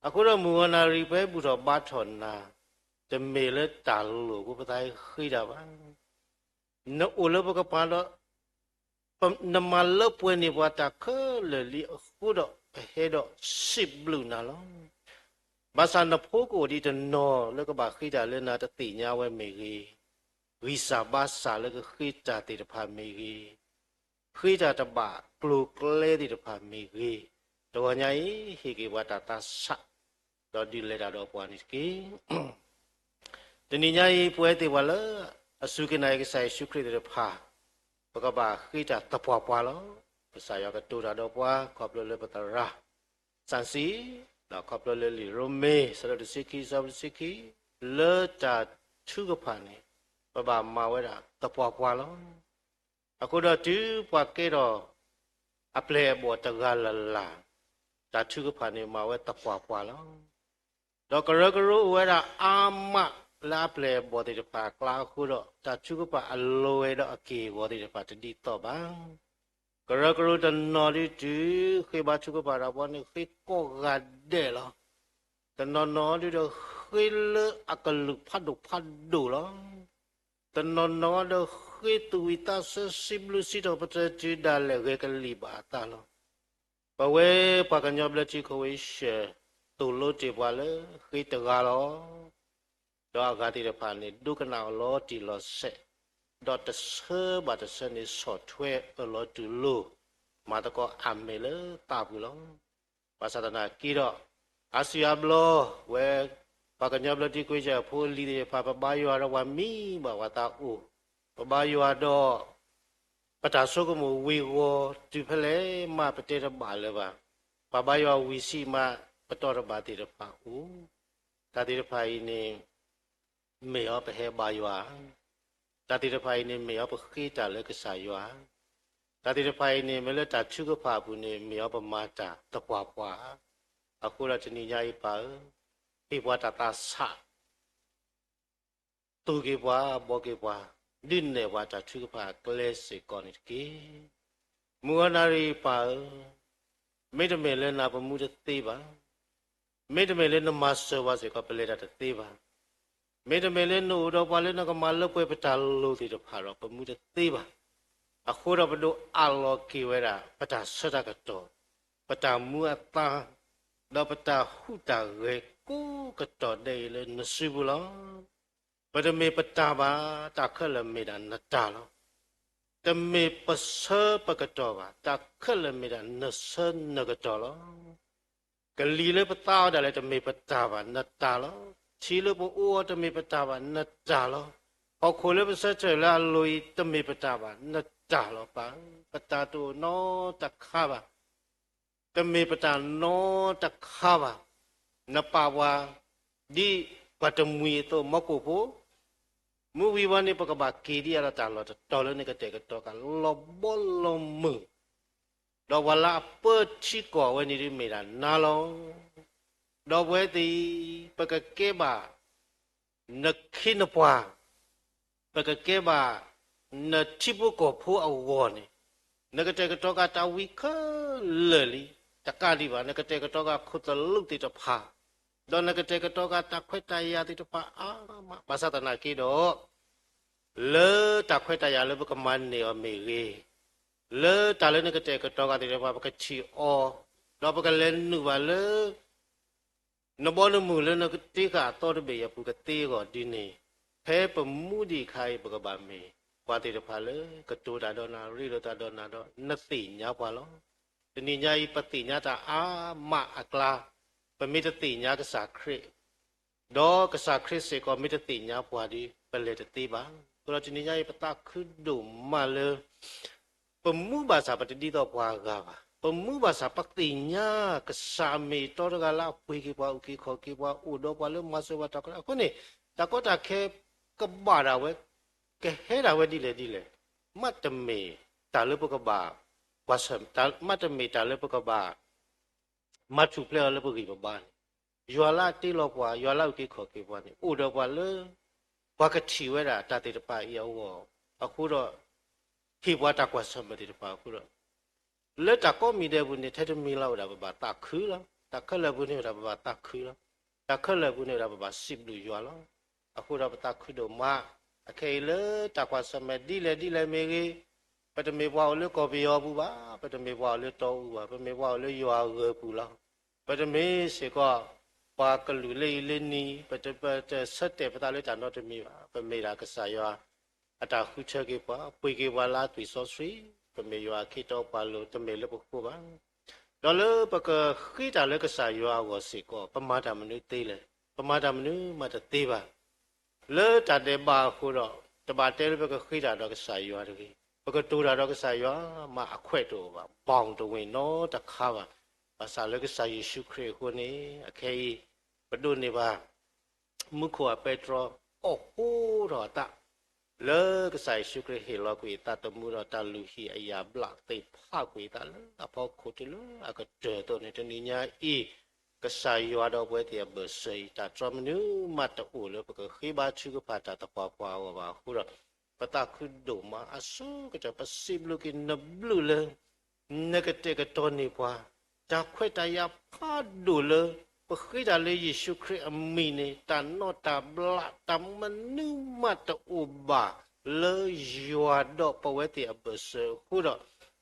အခုတော့မူဝနာရီပဲပူတော့ဘာထော်နာတမေလေတာလို့ကိုပတိုင်းခိတာပါနော်အိုလဘကပါတော့နမလပွေနေဘတာခလေလီအခုတော့ဟဲတော့စစ်ဘလူးနာလောဘာသာနဖိုးကိုဒီတနော်လကဘာခိတာလဲနာတတိညာဝဲမေကြီးဝိစာဘာစာလကခိတာတေတဖာမေကြီးခိတာတပါပလူကလဲတေတဖာမေကြီးတော်ညာဤဟေကေဝတာတာဆတော့ဒီလေတာတော့ပွားနေကေတဏိညာဤပွဲတေဝလအစုကနိုင်ကဆိုင်ရှုခရတေတဖာဘကဘာခိတာတပွားပွားလောပစာယကတူတာတော့ပွားခေါပလလေပတရာစန်စီတော့ခေါပလလေလီရိုမေဆရဒစီကီဆာစီကီလေတာထုကဖာနေဘဘာမာဝဲတာတပွားပွားလောအခုတော့တူပွားကေတော့အပလေဘောတဂလလာတာထုကဖာနေမာဝဲတပွားပွားလောတော့ကရကရဝဲတာအာမလာပလေဘောတိတပါကလာခုတော့တာချုကပါအလိုဝဲတော့အကေဘောတိတပါတတိတော့ပါကရကရတနော်ဒီတူခေဘာချုကပါတော့ဘောနေခေကောဂတ်တဲ့လောတနော်နော်ဒီတော့ခေလအကလုဖတ်ဒုလောတနော်နော်တော့ခေတူဝီတာဆစီဘလူစီတော့ပတတီဒါလေခေကလီပါတာလောပဝဲပကညောဘလချီခွေရှေတူလို့တေပွားလေခေတကားလောတော့ဂါတိရဖာနေဒုကနာလောတီလောဆက်ဒေါ်တဆဘာတဆနေဆော့ထွဲလောတူလို့မာတကောအမေလတာဘူးလောဘာသာတနာကီတော့အာဆီယာဘလောဝဲပကညဘလတိကိုကြဖိုးလီရဖာပဘာယောရဝမီဘဝတာအိုပဘာယောတော့ပတာဆုကမဝေဝတူဖလေမပတေရဘာလေပါပဘာယောဝီစီမပတော်ရဘာတိရဖာအိုတာတိရဖာဤနေမေယောပဟေဘာယောတာတိရဖိုင်နေမေယောပခိတာလကဆာယောတာတိရဖိုင်နေမလတာချုကဖာဘူးနေမေယောပမာတာတပွားပွားအခုရတဏိညာဤပါပိဘဝတာတာဆတူကေဘွာဘောကေဘွာဒင်းနေဘဝတာချုကဖာကလဲစေကောနိကေမူဝနာရီပါမေတ္တမေလနာပမှုတသေးပါမေတ္တမေလနမဆောဝစေကပလေတာတသေးပါမေတ္တမေလည်းနို့တော့ပါလေနကမလပွဲပတာလို့ဒီတော့ဖာတော့ပမှုတဲ့သေးပါအခုတော့ဘလို့အလောကေဝဲတာပတာဆဒကတော့ပတာမူအတာတော့ပတာဟုတာရေကိုကတော့တယ်လေနစီဘူးလားပဒမေပတာပါတာခလမေတာနတာလောတမေပစပကတော့ပါတာခလမေတာနဆနကတော့လောကလီလေပတာတယ်လေတမေပတာပါနတာလောချီလို့ပိုးတမေပတာပါနတာလောဟောခိုလေပစချေလာလူတမေပတာပါနတာလောပါပတာတူနောတခါပါတမေပတာနောတခါပါနပါဝါဒီပတမွေတော့မကိုဖို့မူဝီဝနိပကဘာကေဒီရတာလောတော်လည်းကတဲ့ကတော့ကလောဘောလုံးမတော့ဝလာပတ်ချီကောဝနေရမေတာနာလောတော့ဘွဲတီပကကေဘာနခိနပွားပကကေဘာနတိပုကိုဖိုးအဝေါ်နေနကတဲ့ကတော့ကတာဝီခလေလီတကလီပါနကတဲ့ကတော့ကခုတလုတိတဖာတော့နကတဲ့ကတော့ကတခွဲတရတိတဖာအာမဘာသာတနာကီတော့လေတခွဲတရလေဘကမန်နေအမေကြီးလေတလည်းနကတဲ့ကတော့ကတိတဖာပကချီအောတော့ပကလည်းနုပါလေနဘောနမူလနကတိကတော့တဘေယပုကတေကိုဒီနေဖဲပမှုဒီခိုင်ပကဘာမေပွားတေတဖာလေကတိုတာတော့နာရိလိုတာတော့နာတော့နသိညာပွားလောတဏိညာဤပတိညာတာအာမအကလာပမိတတိညာကစားခရစ်ဒေါကစားခရစ်စေကောမိတတိညာပွားဒီပလေတတိပါဆိုတော့တဏိညာဤပတခုဒုမလေပမှုဘာသာပတတိတော့ပွားကပါပမှုဘာသာပတိညာကစားမီတော်ကလာပွေကေပွားဥကေခောကေပွားဥဒောပွားလေမဆောဝတာကအခုနေတကောတာခဲကဘာရာဝဲကဲဟဲရာဝဲဒီလေမတ်တမေတာလပကဘာဝါဆမ်တာမတ်တမေတာလပကဘာမတ်စုပလေလပကိဘဘာယောလာတီလောပွားယောလာဥကေခောကေပွားနေဥဒောပွားလေဘကတိဝဲတာတတေတပါယောအခုတော့ခေပွားတကွာဆမ်မတေတပါအခုတော့လက်တကောမီတဲ့ဘူးနေထက်မီလောက်တာဘာတာခူးလား ta khơi là bu này là bà ta khơi lo ta khơi là bu này là bà ship lu yo lo aku da ta khơi do ma akai le ta kwa sa me di le me ge pa te me wa le ko bi yo bu ba pa te me wa le to bu ba pa me wa le yo ge bu lo pa te me se ko pa ka lu le ni pa te sat te pa ta le ta no te me ba pa me da ka sa yo ata khu che ge pa pui ge wa la tui so sri pa me yo ki to pa lo te me le bu ko ba đó là bậc khi ta lấy cái sai yo của sĩ có bấm mát làm nữ têเลยbấm mát làm nữ mà ta tê ba lỡ ta để ba khu đó ta ba tê bậc khi ta đó cái sai yo đấy bậc tu ra đó cái sai yo mà khỏe đồ ba bong đồ người nó ta khá ba và sao lấy cái sai Giêsu Christ khu này khi bắt đầu này ba mức của Petro ô đó ta lỡ cái sai Giêsu Christ hiểu là quỷ ta tụi mua đó ta lưu hi ai à bạc tây phá quỷ ta lỡ ta phá khổ thì lỡ à cái trời tôi này trên đi nhà y cái sai yo đó với thì bờ sấy ta cho mình nhớ mà ta ủ lỡ cái khi ba chữ cái phá ta phá qua và khu đó và ta cứ đổ mà à số cái chỗ bớt xìm lúc cái nấp lư lỡ nơi cái tôn này qua ta khỏe ta ya phá đủ lỡ và khi ta lấy Giêsu Christ mình này ta nó ta bạc ta mình nhớ mà ta ủ bà lỡ yo đó bảo vệ thì bờ sấy khu đó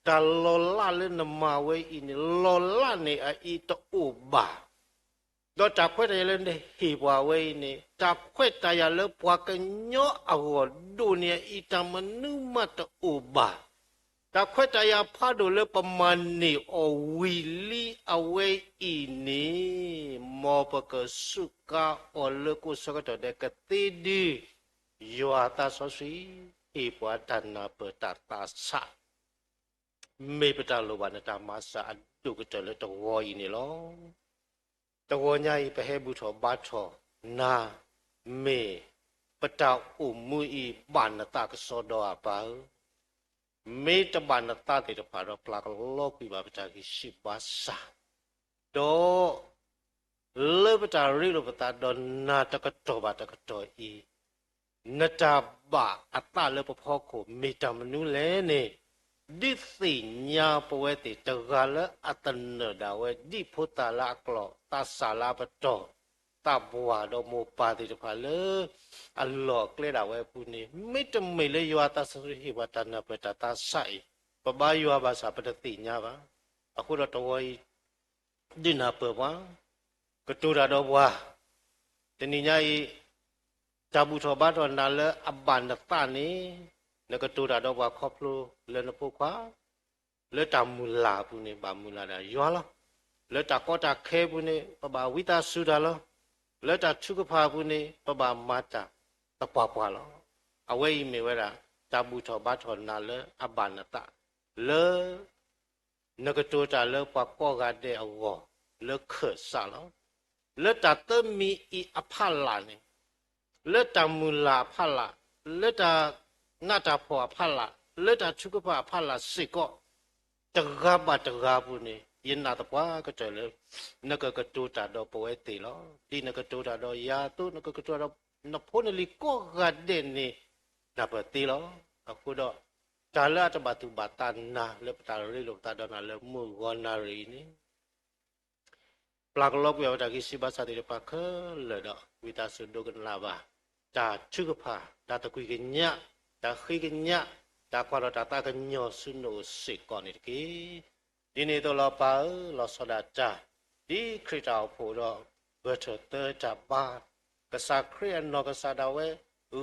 ta lo la lên nằm mà với in lo la này à ít ta ủ bà đó ta khỏe ta lên đây hi bà với này ta khỏe ta ya lỡ qua cái nhỏ à hồ đồ này ít ta mình nhớ mà ta ủ bà ta khỏe ta ya phá đồ lỡ bầm man này ở Willie away in này mò bờ cái suka ở lỡ cô sao cái đó để cái tê đi yo ta so suy hi bà ta na bờ ta sa mấy bữa ta lâu bạn ta mà sa đủ cái trời lên tàu voi này lo tàu voi nhảyไปให้บุตรบาทนาเมปะตาอุมุยบานตากสอดอปาเมตบานตาติตะพาดปลากลอกปีบาปะตากิสิบาสาโตเลปะตาริโลปะตาดอนนาตะกะตอบาตะกะตออีนตาบะอัตตาเลปะพอโคเมตามนุเลเนดิสิญาปเวติตะกาละอัตนดาเวดิพุตตาละกลอตัสสาลาปะตอตาบัวดอโมปาติตะพาเลอัลลอฮ์เกลดาเวปุนีไม่จำไม่เลยยวาตาสริหิวาตานาเปตาตาไซปะบายวาบาสาปะติญาบาอะคุรตะวอยดินาเปวากะตุราดอวาตนิญาอีจาบุทบาดอนาเลอับบานตานีนกตูราดอกว่าครอบครัวเลนพวกว่าเลตามุลาปุเนบามุลาดายัวละเลตากอตาเคปุเนปบาวิตาสุดาละเลตาชุกพาปุเนปบามาตาตะปะปะละอเวอิเมเวราจาบุทบาทอนาเลอับบานตาเลนกตูตาเลปะกอกาเดอวอเลเขสาละเลตาเตมีอีอภาลาเนเลตามุลาภาลาเลตานาตาพอพัลละเลตาชุกปะพัลละสิก็ตะกาบะตะกาบุนี่ยินนาตะปะก็เจเลยนกกะตูตาดอปเวติลอดีนกตูตาดอยาตุนกกตูตานพนลิก็กะเดนี่นาปติลออะคุดอตาละตะบะตุบะตานาเลปตาริโลตาดอนาเลมุกอนารีนี่ปลากลอกเววตากิสิบาสาติปะเคเลดอวิตาสุดโกันลาบาตาชุกพาตาตะกุยกะญะตาขี้กันเนี่ยตาความเราตากันยอสุโนสิก่อนนี่กี้ดีนี่ตัวเราเปล่าเราสดาจ้าดีคริสต์เอาผู้เราเวทเตอร์จับบ้านกษัตริย์คริสต์นอกกษัตริย์เอาไว้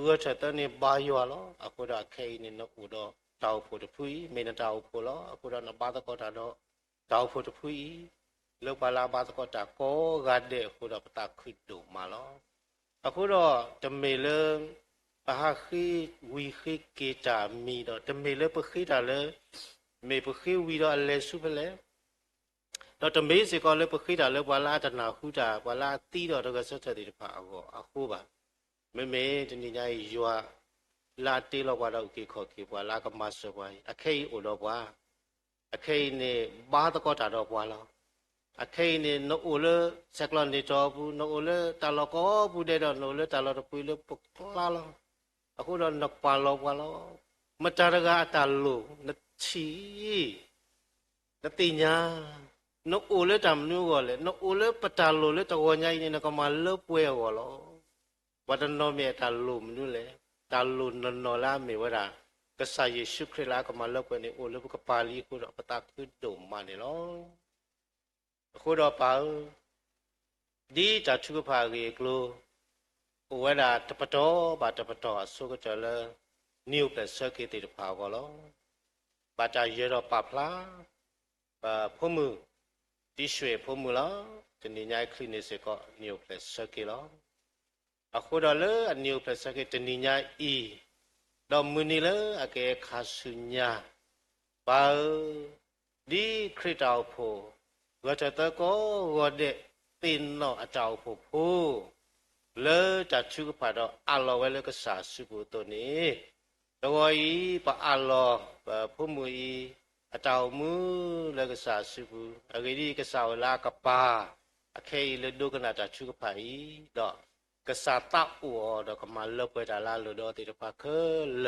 เวทเตอร์นี่บายอยู่แล้วอากูได้แค่นี้นกูได้เจ้าผู้จะพูดไม่นั่นเจ้าผู้แล้วอากูได้นับบ้านตะกอตาได้เจ้าผู้จะพูดเลิกไปลาบ้านตะกอตาก็กัดเด็กกูได้ปตาขึ้นดูมาแล้วอากูได้จะไม่เลิกปะฮะขี้วิขี้เกจามีดอแต่ไม่เลยปะขี้ดาเลยไม่ปะขี้วิดออะไรสุดเลยดอแต่ไม่สิก็เลยปะขี้ดาเลยว่าลาจะหนาหูดาว่าลาตีดอตะก็สัจติปะก็อะคูบะไม่จะนี่ไงยัวลาตีเราว่าเราเกี่ยวกับว่าลาก็มาสบายอะแค่อุดว่าอะแค่เนี่ยบ้าตะก็ตาดอกว่าเราอะแค่เนี่ยนอุเลสักลอนนี่จอบูนอุเลตาลก็บูเดดอนอุเลตาลก็ปุยเลปกลาเราaku dah nak palau macam raga atalu nak ci natinya no ole tam nu gole no ole patalo le to nyai ni na ka ma le pwe golo wada no me ta lu nu le ta lu no la me wada ka sa yesu christ la ka ma le pwe ni ole ka pa li ku ro pata ku do ma ni lo khu do pa di ta chu ka pha ge klo wada ta pato ba ta pato so ka ta le new plus circuit ti pha golo ba ta ye ro pa phla ba phu mu ဒီရွှေဖို့မလားဒီနေ့ညခလင်းစေက new plus circuit လားအခုတော့လေ new plus circuit ဒီနေ့ညဤတော့မနီလေအကဲခါဆုညာပါဒီခရစ်တော်ဖို့ဝတ်တကောဝတ်တဲ့တင်တော့အတောက်ဖို့လေတချူကပါတော့အလောဝဲလေကစားစုဖို့တော့နေတော်ဤပါအလောဖို့မူဤအတောင်မူလကစားစုဘူးအဂိကစားလာကပါအခေလဒုကနာတချုကဖိုင်တော့ကစားတောက်တော့ကမလပွေတာလာလို့တော့တိတဖခဲလ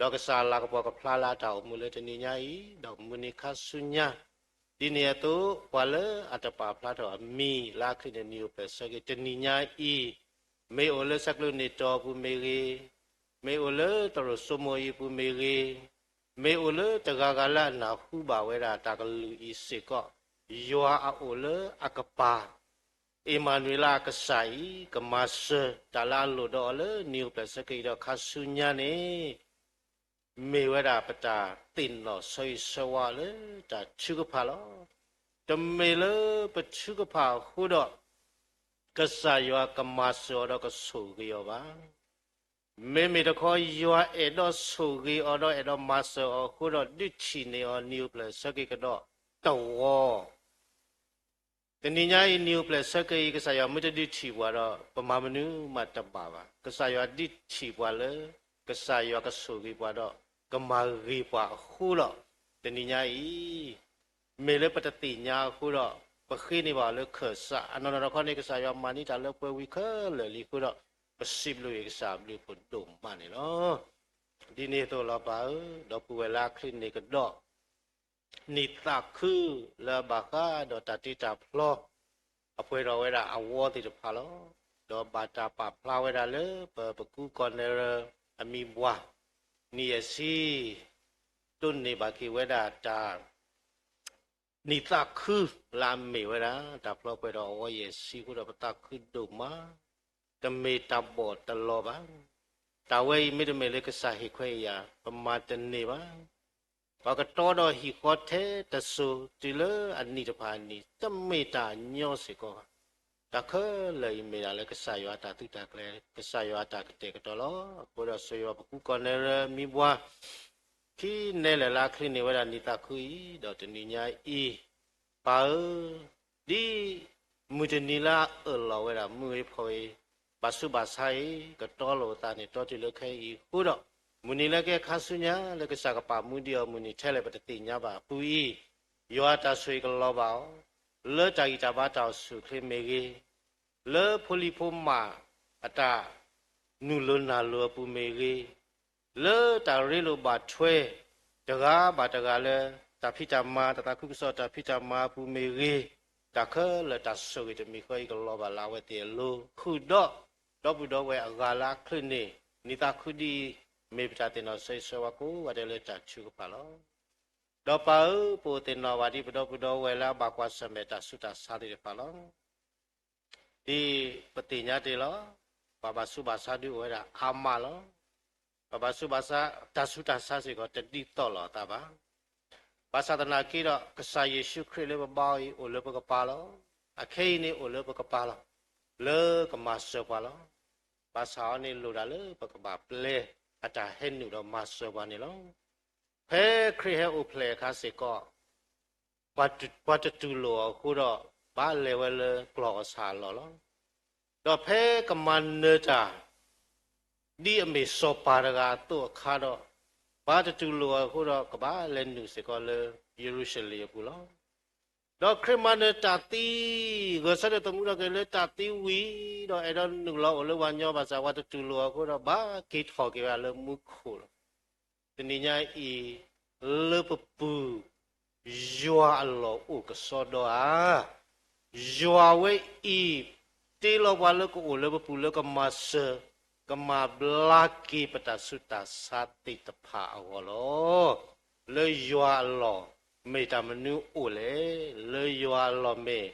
တော့ကစားလာကပေါ်ကဖလာလာတောက်မူလေတနိညာဤတော့မူနိခဆုညာဒီနေတော့ဘဝလအတပါဖလာတော့မီလာခိနေနီယပဲစကေတနိညာဤမေအိုလစကလုနေတော်ဘူးမေရီမေအိုလတော်စမိုယဘူးမေရီမေအိုလတဂဂလနာခုပါဝဲတာတကလူဤစေကယောအိုလအကပါအီမာနွေလာကဆိုင်ကမဆတလာလိုတော့လေနီယပလစကေတော့ခဆုညာနေမေဝရပတာတင်တော့ဆွေဆွာလေတချုကဖာလောတမေလပချုကဖာခုတော့ကဆာယောကမဆောတော့ကဆူကြောပါမေမေတခေါ်ယောအဲ့တော့ဆူကြီးအော်တော့အဲ့တော့မဆောခုတော့ဒိချီနေအော်နီယပလစကေကတော့တော့တနိညာဤနီယပလစကေကဆာယောမတဒိချီဘွာတော့ပမာမနုမတပါပါကဆာယောဒိချီဘွာလေကဆာယောကဆူကြီးဘွာတော့ကမာရီဘွာခုတော့တနိညာဤမေလေပတတိညာခုတော့ပခိနေပါလေခဆာအနောနရခေါနေကဆာယောမာနိတာလေပွေဝီခလေလီခုတော့ပစိဘလူရစာဘလူဖို့တုံမနေနော်ဒီနေ့တော့လာပါတော့ပူဝလာခလင်းနေကတော့နိတာခုလာဘခါတော့တတိတာဖလောအဖွဲတော်ဝဲတာအဝေါ်တိတဖာလောတော့ဘာတာပဖလာဝဲတာလေပကူကော်နယ်အမီဘွားနီယစီတွန်းနေပါခေဝဲတာတာနိတာခုလာမေဝဲတာတာဖလောပွဲတော်ဝရဲ့စီခုတော့ပတာခုဒုမာတမေတဘောတလောပါတဝဲမိတမေလေကဆာဟိခွေယာပမာတနေပါဘာကတော်တော်ဟိခေါ်တဲ့တဆူတီလအနိတဖာနီတမေတာညောစေကောတခဲလေမေလာလေကဆာယောတာတုတကလေကဆာယောတာကတဲ့ကတော်လောကိုရဆွေယောပကူကောနေရမိဘွားခိနေလလာခလိနေဝရနိတခုဤတော့တနိညာဤပါဒီမူတနီလာအလောဝရမူေဖောဘာစုဘာဆိုင်ကတော်လို့တာနေတော်တိလခဲဤခုတော့မူနီလကခါဆုညာလကစကပါမူဒီယမူနီထဲလေပတတိညာပါပူဤယောတာဆွေကလောပါလေတာဂီတာဘာတောက်ဆုခေမေကြီးလေဖူလီဖူမာအတာနုလနာလောပူမေကြီးလေတာရီလိုပါထွဲတကားပါတကားလေတာဖိတမာတတာခုကစောတာဖိတမာပူမေကြီးတခဲလေတာဆုရတမီခွေကလောပါလာဝဲတေလိုခုတော့ဘူးတော့ဝဲအဂါလာခလနေနိတာခုဒီမေပတာတင်တော့ဆွေဆွာကိုဝတယ်လေတာချူကပါလောတော့ပါပိုတင်တော့ဝါဒီဘတော့ဘူးတော့ဝဲလာဘာကွာစမေတာဆုတာစားတယ်ပါလောဒီပတိညာတေလောဘာဘာစုဘာစာဒီဝဲတာအာမလောဘာဘာစုဘာစာတဆုတာစားစီကိုတတိတော့လောတာပါဘာသာတနာကိတော့ကဆာယေရှုခရစ်လေဘာဤအိုလေပကပါလောအခေနေအိုလေပကပါလောလေကမဆောပါလောဘာသာနေလိုတာလေပကပါပလေအတာဟဲနုတော့မဆောပါနေလောဖဲခရစ်ဟဲအိုဖလေခါစေကောပတ်တူလောခုတော့ဘာလေဝဲလေကလောဆာလောလောတော့ဖဲကမန်နေတာဒီအမေစောပါရကတော့ခါတော့ဘာတူလောခုတော့ကဘာလဲနုစေကောလေယေရုရှလင်ကူလောတော့ခရမန်တာတီဂဆရတမှုတော့ကလေတာတီဝီတော့အဲ့တော့နုလောလောဝညောဘာသာဝတ်တူလောခုတော့ဘာကိတ်ခေါ်ကြရလေမုခိုတနိညာဤလေပပူ Yua lo u ke sodoa. Yua we i ti lo wala ko ule pula ke masa ke mablaki pada suta sati tepa awalo. Le yua lo me ta menu ule le yua lo me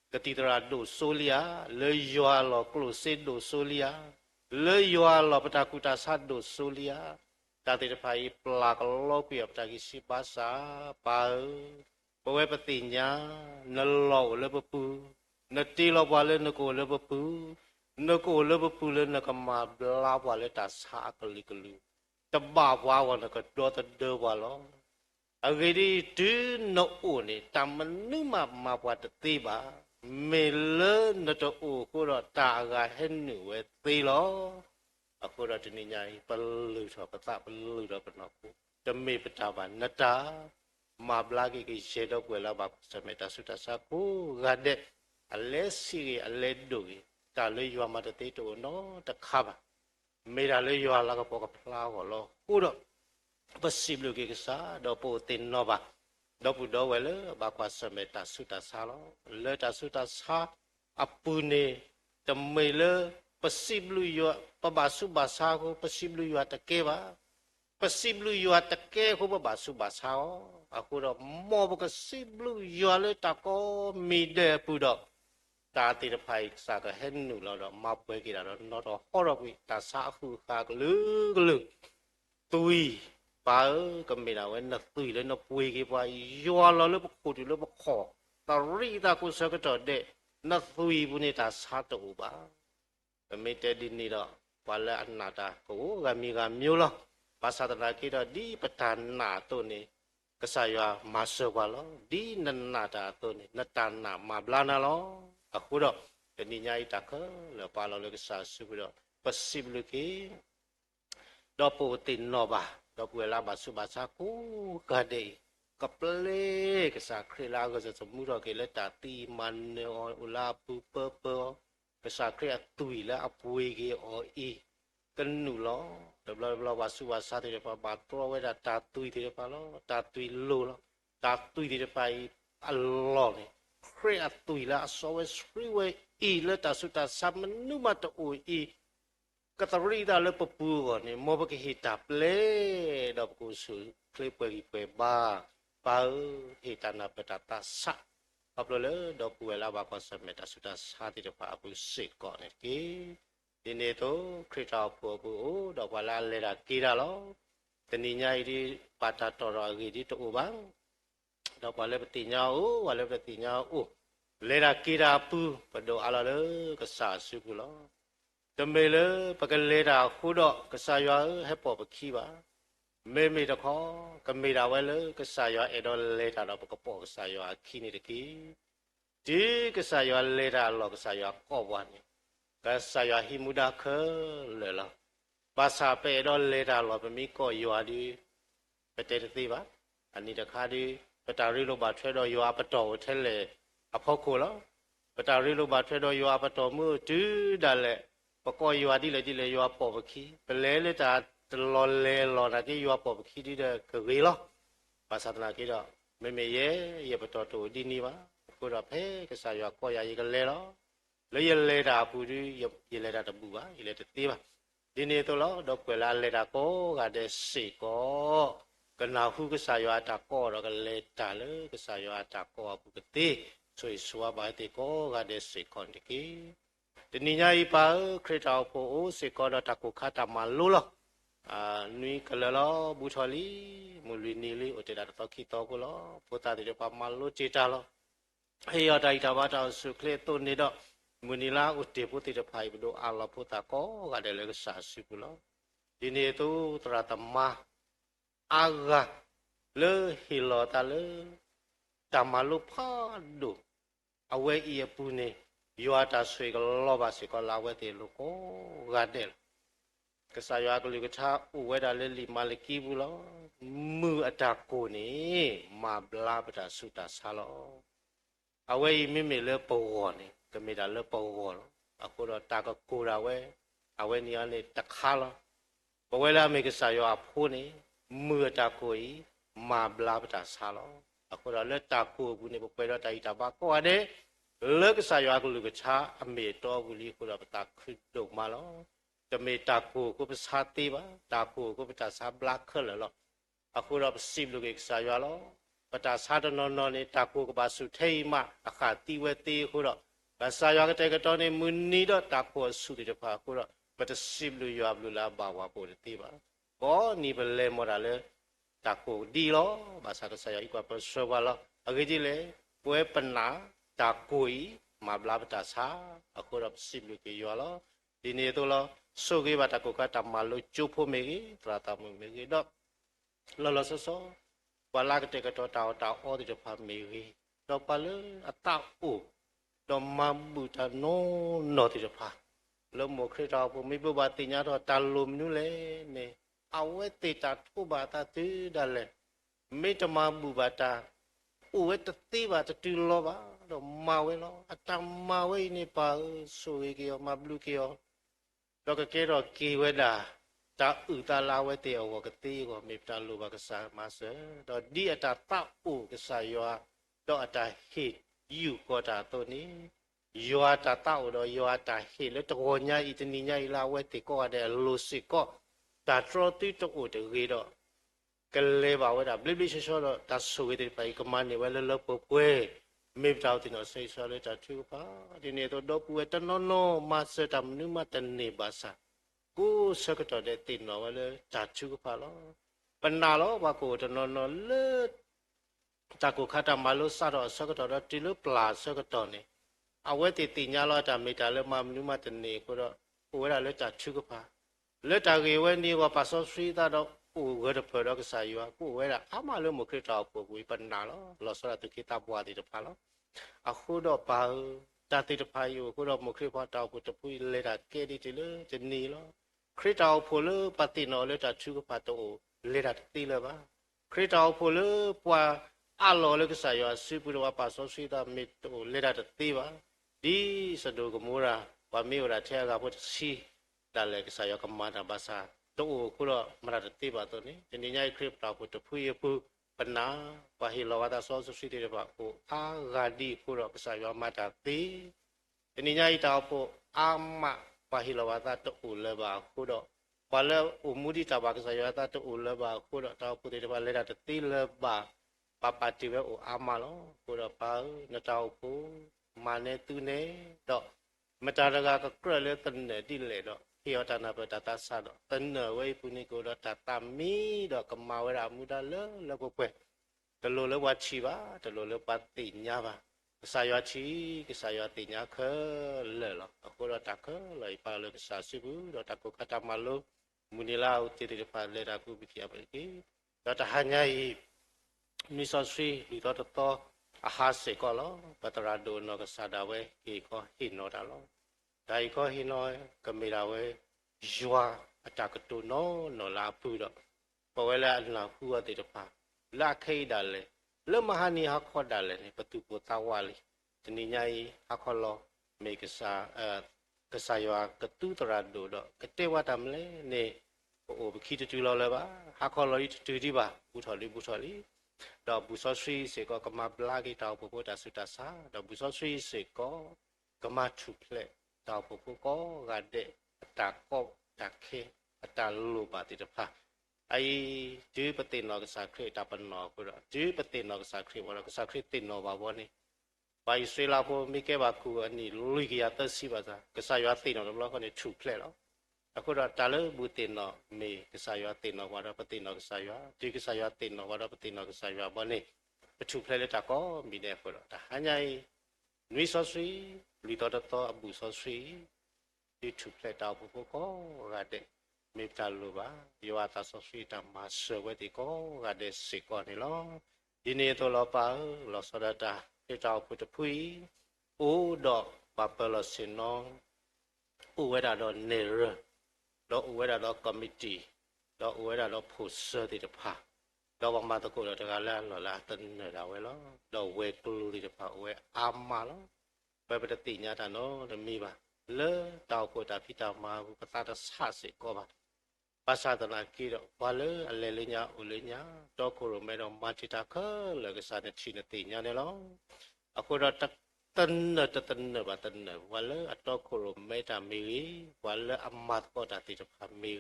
ketidra do solia le yua lo klose do solia le yua lo pada kuta sado solia. Tadi depai pelak lo piap tadi si basa pau pawe petinya nelo lebepu neti lo wale neko lebepu le nakama bla wale tasa kali kelu teba wawa neko do tede walo agedi tu no one tamenu ma buat tiba mele neto ko ta ga henu we ti lo aku dah dinyai perlu siapa tak perlu dah pernah aku demi petaban neta mab lagi ke sedo kuela bab semeta sudah saku gade alesi aledo ta le yo ma te to no ta khaba me da le yo la ka po ka pla ko lo ku do possible ke sa do po tin no ba do pu do wele ba kwa semeta sudah sa lo le ta sudah sa apune demi le possible yo pabasu basa ko possible yo atake ba possible yo atake ko pabasu basa aku ro mo ba possible yo le ta ko mi de pu do ta ti de phai sa ka hen nu lo do ma pwe ki da do no do ho ro pi ta sa khu ka lu tui pa ka mi da we na tui le no pwe ki pa yo lo le ko ti le ba kho ta ri ta ku sa ka do de na tui bu ni ta sa to ba Kemite dini do wala anata ko kami lo pasal lagi do di petana tu ni kesaya masuk walo di nenata tu ni netana mablana lo aku do keninya itake le palo le kesasu do possible ki do putin no ba do puela basu basaku kade keple kesakrila ke semua ke le tati man ula pu Kesakri atui la apui ke o i kenu lo bla wasu wasa ti pa batro we da tatui ti pa lo tatui lo tatui ti pa i allo ni kri atui la so we freeway i le ta su ta samnu ma to o i katari da le papu ko ni mo ba ke hita ple do ku su kli pe ba pa hitana petata sa Apalagi dokuela bakal semeta sudah hati depan aku sekor ni. Ini tu kereta apa dokuela lera kira lo. Teninya ini pada orang ini tu ubang. Dokuela petinya wala petinya lera kira apa pada ala le kesasu pula. Tembele pakai lera kuda kesaya hepo berkiba. Memi dah kau kemira wala kesaya edol lera dah berkepo kesaya kini deki. Di kesaya lera lo kesaya kawan ni. Kesaya himuda ke lela. Bahasa pe edol lera lo pemiko yuadi pete tiba. Ani dah kadi petari lo batre do yu apa to tele apa kola. Petari lo batre do yu apa to mu tu dale. Pokok yuadi le yu apa beki. Pelele ta lo nanti yu apa beki di dah kegila. Bahasa tanah kita. Memi ye betul tu di ni ba. Ko da phe ke sa yo ko ya yi ke le lo le ye le da pu ri ye le da ta bu ba ye le te ba di ni to lo do kwe la le da ko ga de se ko ke na hu ke sa yo ta ko ro ke le ta le ke sa yo ta ko bu ke te so yi so ba te ko ga de se ko ni ki di ni nya yi pa kre ta po o se ko da ta ko kha ta ma lo lo nui ke le lo bu tho li mu li ni li o te da to ki to ko lo po ta de pa ma lo che ta lo Hei ada ida bata sukle tu ni do munila uti putih depai bedo Allah puta ko ada lagi sasi pula. Ini itu terata mah agak le hilo tale tamalu padu awe iya pune yo ata sui kalau basi kalau awe te loko gadel. Kesaya aku lihat cah uwe dalil lima lagi pula mu ada ko ni mabla pada sudah salo. Awe mimi le powo ni kemida le powo aku dah tak aku awe ni ane tak hal awe la me kesayo apu ni mu tak koi ma bla bata salo အခုတော့လက်တာကိုဘူးနေပွဲတော့တိုက်တာပါကိုရတဲ့လက်ကစားရွာကလူကချာအမေတော်ဘူးလီခုတော့ပတာခရစ်တော့မလောတမေတာကိုကိုပစာတေးပါတာကိုကိုပတာစာဘလက်ခလလောအခုတော့စိဘလူကစားရွာလောပတာစာတနော်နော်နေတာကိုကပါစုထိမအခါတီဝဲတေးခုတော့ကစားရွာကတဲ့ကတော့နေမူနီတော့တာကိုစုတေတဖာခုတော့ပတစိဘလူရွာဘလူလာဘာဝပိုတေးပါဘောနီဘလဲမော်တာလေတာကိုဒီလောဘာသာကစားရွာอีกว่าပစောပါလောအကြီးလေပွဲပနာတာကိုမဘလာပတာစာအခုတော့စိဘလူကရွာလောဒီနေ့တော့လောဆိုကေဘာတာကိုကတမလို့ကျုပ်ဖို့မေကြီးတရာတာမှုမေကြီးတော့လောလောဆောဆောဘာလာကတဲ့ကတော့တောက်အော်ဒီဖာမေကြီးတော့ပါလေအတောက်အိုတော့မဘူတာနိုနော်ဒီဖာလောမခရတာဖို့မေဘဘာတင်ညာတော့တလူမနုလေနေအဝဲတေတာထုဘာတာတူဒါလေမေတမဘူဘာတာဥဝဲတတိဘာတတူလောပါတော့မဝဲလောအတမဝဲနေပါဆိုရီကရောမဘလူကရောတော့ကဲတော့ကေဝဲတာတာဥတာလာဝဲတေအဝကတိကိုမေတ္တာလိုပါကစားမဆဲတော့ဒီအတာတောက်ဥကစားရောတော့အတာဟိယူကောတာတော့နေယောတာတောက်တော့ယောတာဟိလေတော့ညာဤတနိညာဤလာဝဲတေကောတဲ့လိုစစ်ကောတာထရတိတော့တရေတော့ကလေးပါဝဲတာဘလိဘလိရှောတော့တဆူဝဲတဲ့ပိုင်ကမနေဝဲလလပပွဲမေတောက်တင်တော့ဆေးဆောလေတာသူပါဒီနေ့တော့ပွေတနော်နော်မဆတမနုမတနေပါစာကိုစကတော့တဲ့တင်တော့ဝဲလေတာသူပါလောပနာလောဘာကိုတနော်နော်လေတာကိုခတာမလို့စတော့စကတော့တီလို့ပလာစကတော့နေအဝဲတီတင်ညာလောတာမေတာလေမမနုမတနေကိုတော့ဝဲတာလေတာသူပါလက်တာကေဝဲနေဝပါဆောစရီတာတော့ကိုဝဲတဲ့ဖေတော့ကစားရွာကိုဝဲတာအမလို့မခရတော့ကိုဝေပနာလောစရတကိတာဘွားဒီတဖာလောအခုတော့ပါတာတိတဖာယူကိုတော့မခရဖတောက်ကိုတပူလေတာကဲဒီတလေတနီလောခရတောက်ဖို့လပတိနော်လေတာသူကဖတ်တော့လေတာတိလေပါခရတောက်ဖို့လပွာအလောလေကစားရွာစီပူတော့ပါဆောစီတာမီတိုလေတာတိပါဒီစဒိုကမိုရာဝမေဝရာထဲကဖို့စီတာလေကစားရွာကမာတာဘာသာတော့ခုတော့မရတဲ့ပါတော့နေဒီညိုင်ခရစ်တောက်ကိုတဖူရဖူပနာပါဟီလောဝတာဆောဆူစီတဲ့ပါကိုအာဂါဒီခုတော့ပစာယောမတာတိဒီညိုင်တောက်ဖို့အာမပါဟီလောဝတာတူလပါခုတော့ဘာလဲဥမူဒီတာပါကစာယောတာတူလပါခုတော့တောက်ဖို့တဲ့ပါလဲတာတိလပါပပတိဝဲအာမလောခုတော့ပါနတောက်ဖို့မာနေသူနေတော့မတာရကကကရလေတနေတိလေတော့ယောတနာပတတဆာတော့တနဝေပုနိကိုတော့တတမီတော့ကမဝရမူတလပပွဲတလိုလဝချီပါတလိုလပတိညာပါကစားရချီကစားရတိညာခလဲလောအခုတော့တခလိုက်ပါလို့ကစားစီဘူးတော့တကုကတမလို့မူနီလာဥတီတိပါလေတာကုပိတိအပလိတော့တဟညာဤမိဆောစီဒီတော့တော့အဟာစေကောလောပတရာဒိုနောကစားတာဝဲကေကောဟိနောတာလောဒါကိုဟိနောကမေရာဝဲယွာအတကတူနော်လာပူတော့ပဝဲလာအလာဖူရတဲ့တဖာလာခိဒါလေလမဟာနီဟာခေါ်ဒါလေပတူပတာဝါလီဒီညိုင်ဟာခေါ်လောမေကစားကစားရွာကတူတရာဒိုတော့ကတဲ့ဝတ်တမလဲနေဟိုခိတတူလောလဲပါဟာခေါ်လောတူဒီပါဘူထော်လီတော့ဘူဆောစီစေကောကမဘလာဂီတောက်ပိုတာစုတာစာတော့ဘူဆောစီစေကောကမထုဖလက်တောက်ဖို့ကောကတဲ့တာကောတာခေအတလူပါတိတဖာအိဒီပတိနောကစားခရတာပနောကိုတော့ဒီပတိနောကစားခရဘောကစားခရတင်နောပါဘောနေပိုင်ဆွေလာဖို့မိခဲ့ပါကူအနီလူကြီးရတစီပါစားကစားရွာတင်နောလောကနေထုဖလက်တော့အခုတော့တာလဘူတင်နောမေကစားရွာတင်နောဘာတော့ပတိနောကစားရွာဒီကစားရွာတင်နောဘာတော့ပတိနောကစားရွာဘောနေပထုဖလက်လက်တာကောမိတဲ့ဖို့တော့ဒါဟန်ညာနွေဆောဆွေလီတော်တော်အဘူဆောဆွေဒီထုဖလက်တောက်ဖို့ကောရတဲ့မေတ္တာလိုပါယောတာဆောဆွေတမဆွေဝတိကောရတဲ့စေကောနေလောဒီနေ့တော့လောပါလောစရတာေတောက်ဖို့တဖွေအိုတော့ပပလစင်နောဥဝဲတာတော့နေရတော့ဥဝဲတာတော့ကော်မတီတော့ဥဝဲတာတော့ဖို့စတဲ့တဖာတော့ဘာမှတကူတော့တကလည်းလောလာတနေတာဝဲလောတော့ဝဲကလူဒီတဖာဝဲအာမလောဘယ်ပတတိညာတာနော်တမီပါလေတောက်ဖို့တာဖိတာမှာပတာတဆစေကောပါ ပါစာတနာကိတော့ဘာလဲအလဲလေးညာဦးလေးညာတော့ကိုရိုမဲတော့မာတီတာခလဲကစားတဲ့ချီနေတိညာနေလောအခုတော့တန်နဘာတန်နဘာလဲအတော့ကိုရိုမဲတာမီဘာလဲအမတ်ပေါ်တာတိတဖာမီ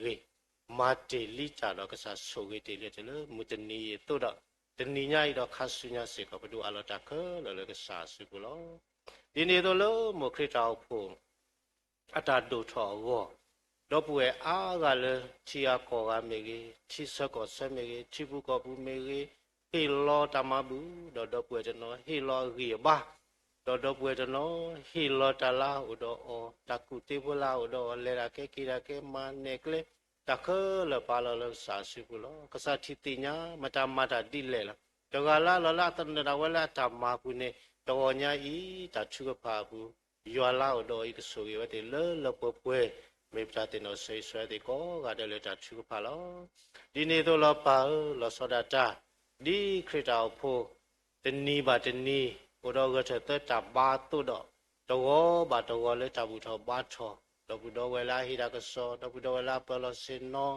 မာတီလီချာတော့ကစားဆိုဝေတီလေတယ်မူတနီတော့တနီညာရတော့ခါဆုညာစေကဘဒူအလတာခလဲကစားစုကလောဒီနေတော့လို့မခရစ်တော်ဖို့အတာဒိုထောဝတော့ပွေအားကလည်းချီယာကောကမေကြီးချီဆက်ကောဆက်မေကြီးချီဘူးကောဘူးမေကြီးဟီလောတမဘူးတော့ပွေတနော်ဟီလောရီဘာတော့ပွေတနော်ဟီလောတလာဥတော့တကုတေဘလာဥတော့လေရာကေကီရာကေမနေကလေတခလပါလလစာစုကလောကစားတီတိညာမတမတာတိလေလားတကလာလလတနရဝလာတမကုနေတော်ညာဤတချုကဖာဘူးရွာလာဥတော့ဤကဆိုရတဲ့လပွေမေပတာတင်တော့ဆွေဆွဲတဲ့ကောကတည်းကတချူဖာလောဒီနေ့တော့လောပါလောစောဒတာဒီခရစ်တော်ဖို့တနီးပါတနီးဘုတော်ကတဲ့တဘာတုတော့တော်ဘာတော်လဲတဘူးတော်ဘာထောတော်ဘူးတော်ဝဲလာဟိရကစောတော်ဘူးတော်ဝဲလာပလောစင်နော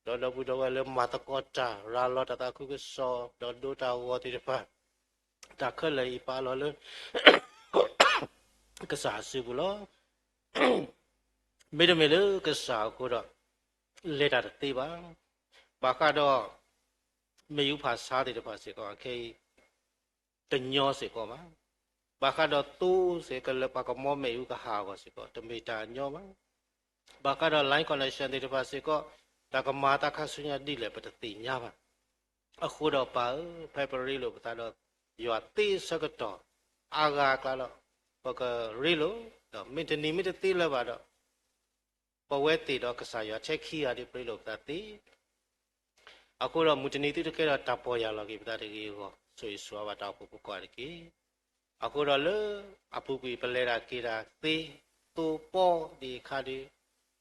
တော်ဘူးတော်ဝဲလဲမတကောတာရာလောတတခုကစောတော်ဒိုတာဝတိတဖာတခလေပါလောလဲကစားစီဘူးလောမေမေလကစားကိုတော့လေတာတေးပါဘာကတော့မေယူဖာစားတဲ့ဖာစေကောအခေတညောစေကောမှာဘာကတော့တူးစေကလပကမောမေယူကဟာကောစေကောတမေတာညောမှာဘာကတော့ line connection တဲ့ဖာစေကောတကမာတခဆုညာဒီလေပတတိညာပါအခုတော့ပါ February လို့ပတာတော့ရွာတေးစကတော့အာဂါကလောပကရီလို့တော့မင်းတနီမင်းတေးလဲပါတော့ပဝဲတီတော့ကစားရချက်ခီရတဲ့ပြိလို့တတ်တီအခုတော့မူတနီတိတကယ်တော့တပေါ်ရလောက်ကြီးပြတဲ့ကြီးကိုဆွေဆွာပါတော့ပုကွာတကြီးအခုတော့လေအပူပီပလဲတာကေတာသေးတူပေါ်ဒီခါဒီ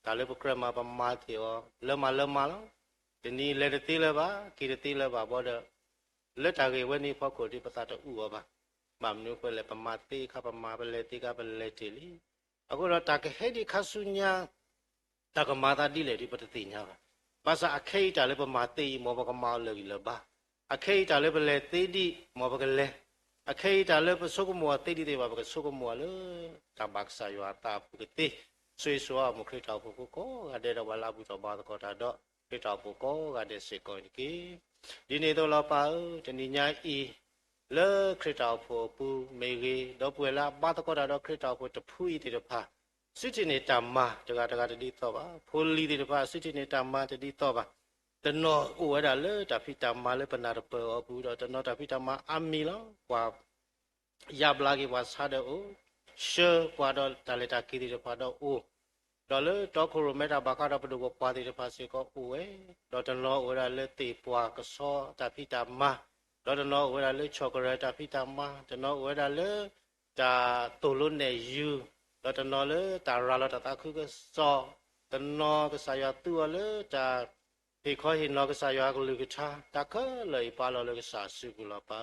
ဒါလည်းပကရမပမာတီရောလမလောဒီနီလက်တီလဲပါကေတီလဲပါဘောတော့လက်တာကြီးဝနေဖောက်ကိုဒီပတာတော့ဥရောပါမမနုပလဲပမာတီခပမာပလဲတီကပလဲတီလီအခုတော့တကဟဲဒီခဆုညာတကမာတာတိလေဒီပတတိညာပါဘာသာအခိတာလည်းပမာတေမောဘကမောလေလဘာအခိတာလည်းပလေတေဒီမောဘကလေအခိတာလည်းပစုကမောတေဒီတေဘာဘကစုကမောလေတဘက်ဆာယောတာပုကတိဆွေဆွာမခရတောပုကောကတဲ့တော့လာဘူးတော့ဘာတော့တာတော့ခရတောပုကောကတဲ့စေကောဒီဒီနေ့တော့လာပါတဏိညာဤလေခရတောဖို့ပူမေကြီးတော့ပွေလာဘာတော့တာတော့ခရတောဖို့တဖူးဤတေဖာစိတ်နေတမတကတတိတော့ပါဖိုလီတေဖာစိတ်နေတမတတိတော့ပါတနောဥဝရလေတဖိတမလေပနာရပောဘူးတော့တနောတဖိတမအမီလောကွာယဘလာကေဝါစားတော့ရှေကွာတော့တလေတာကီတေဖာတော့အိုတော့လေတော့ခရိုမက်တာဘာကတော့ဘဒုကပွားတေဖာစေကောဥဝဲတော့တနောဥဝရလေတေပွားကစောတဖိတမတော့တနောဥဝရလေချောကရတဖိတမတနောဥဝရလေတာတိုလုံးနေယူတော့တနော်လေတာရာလတာခုကစောတနော်ကစားရတူလေတာဒီခေါ်ဟိနော်ကစားရကလူကတာတခလေပါလောလေကစားစုကလပါ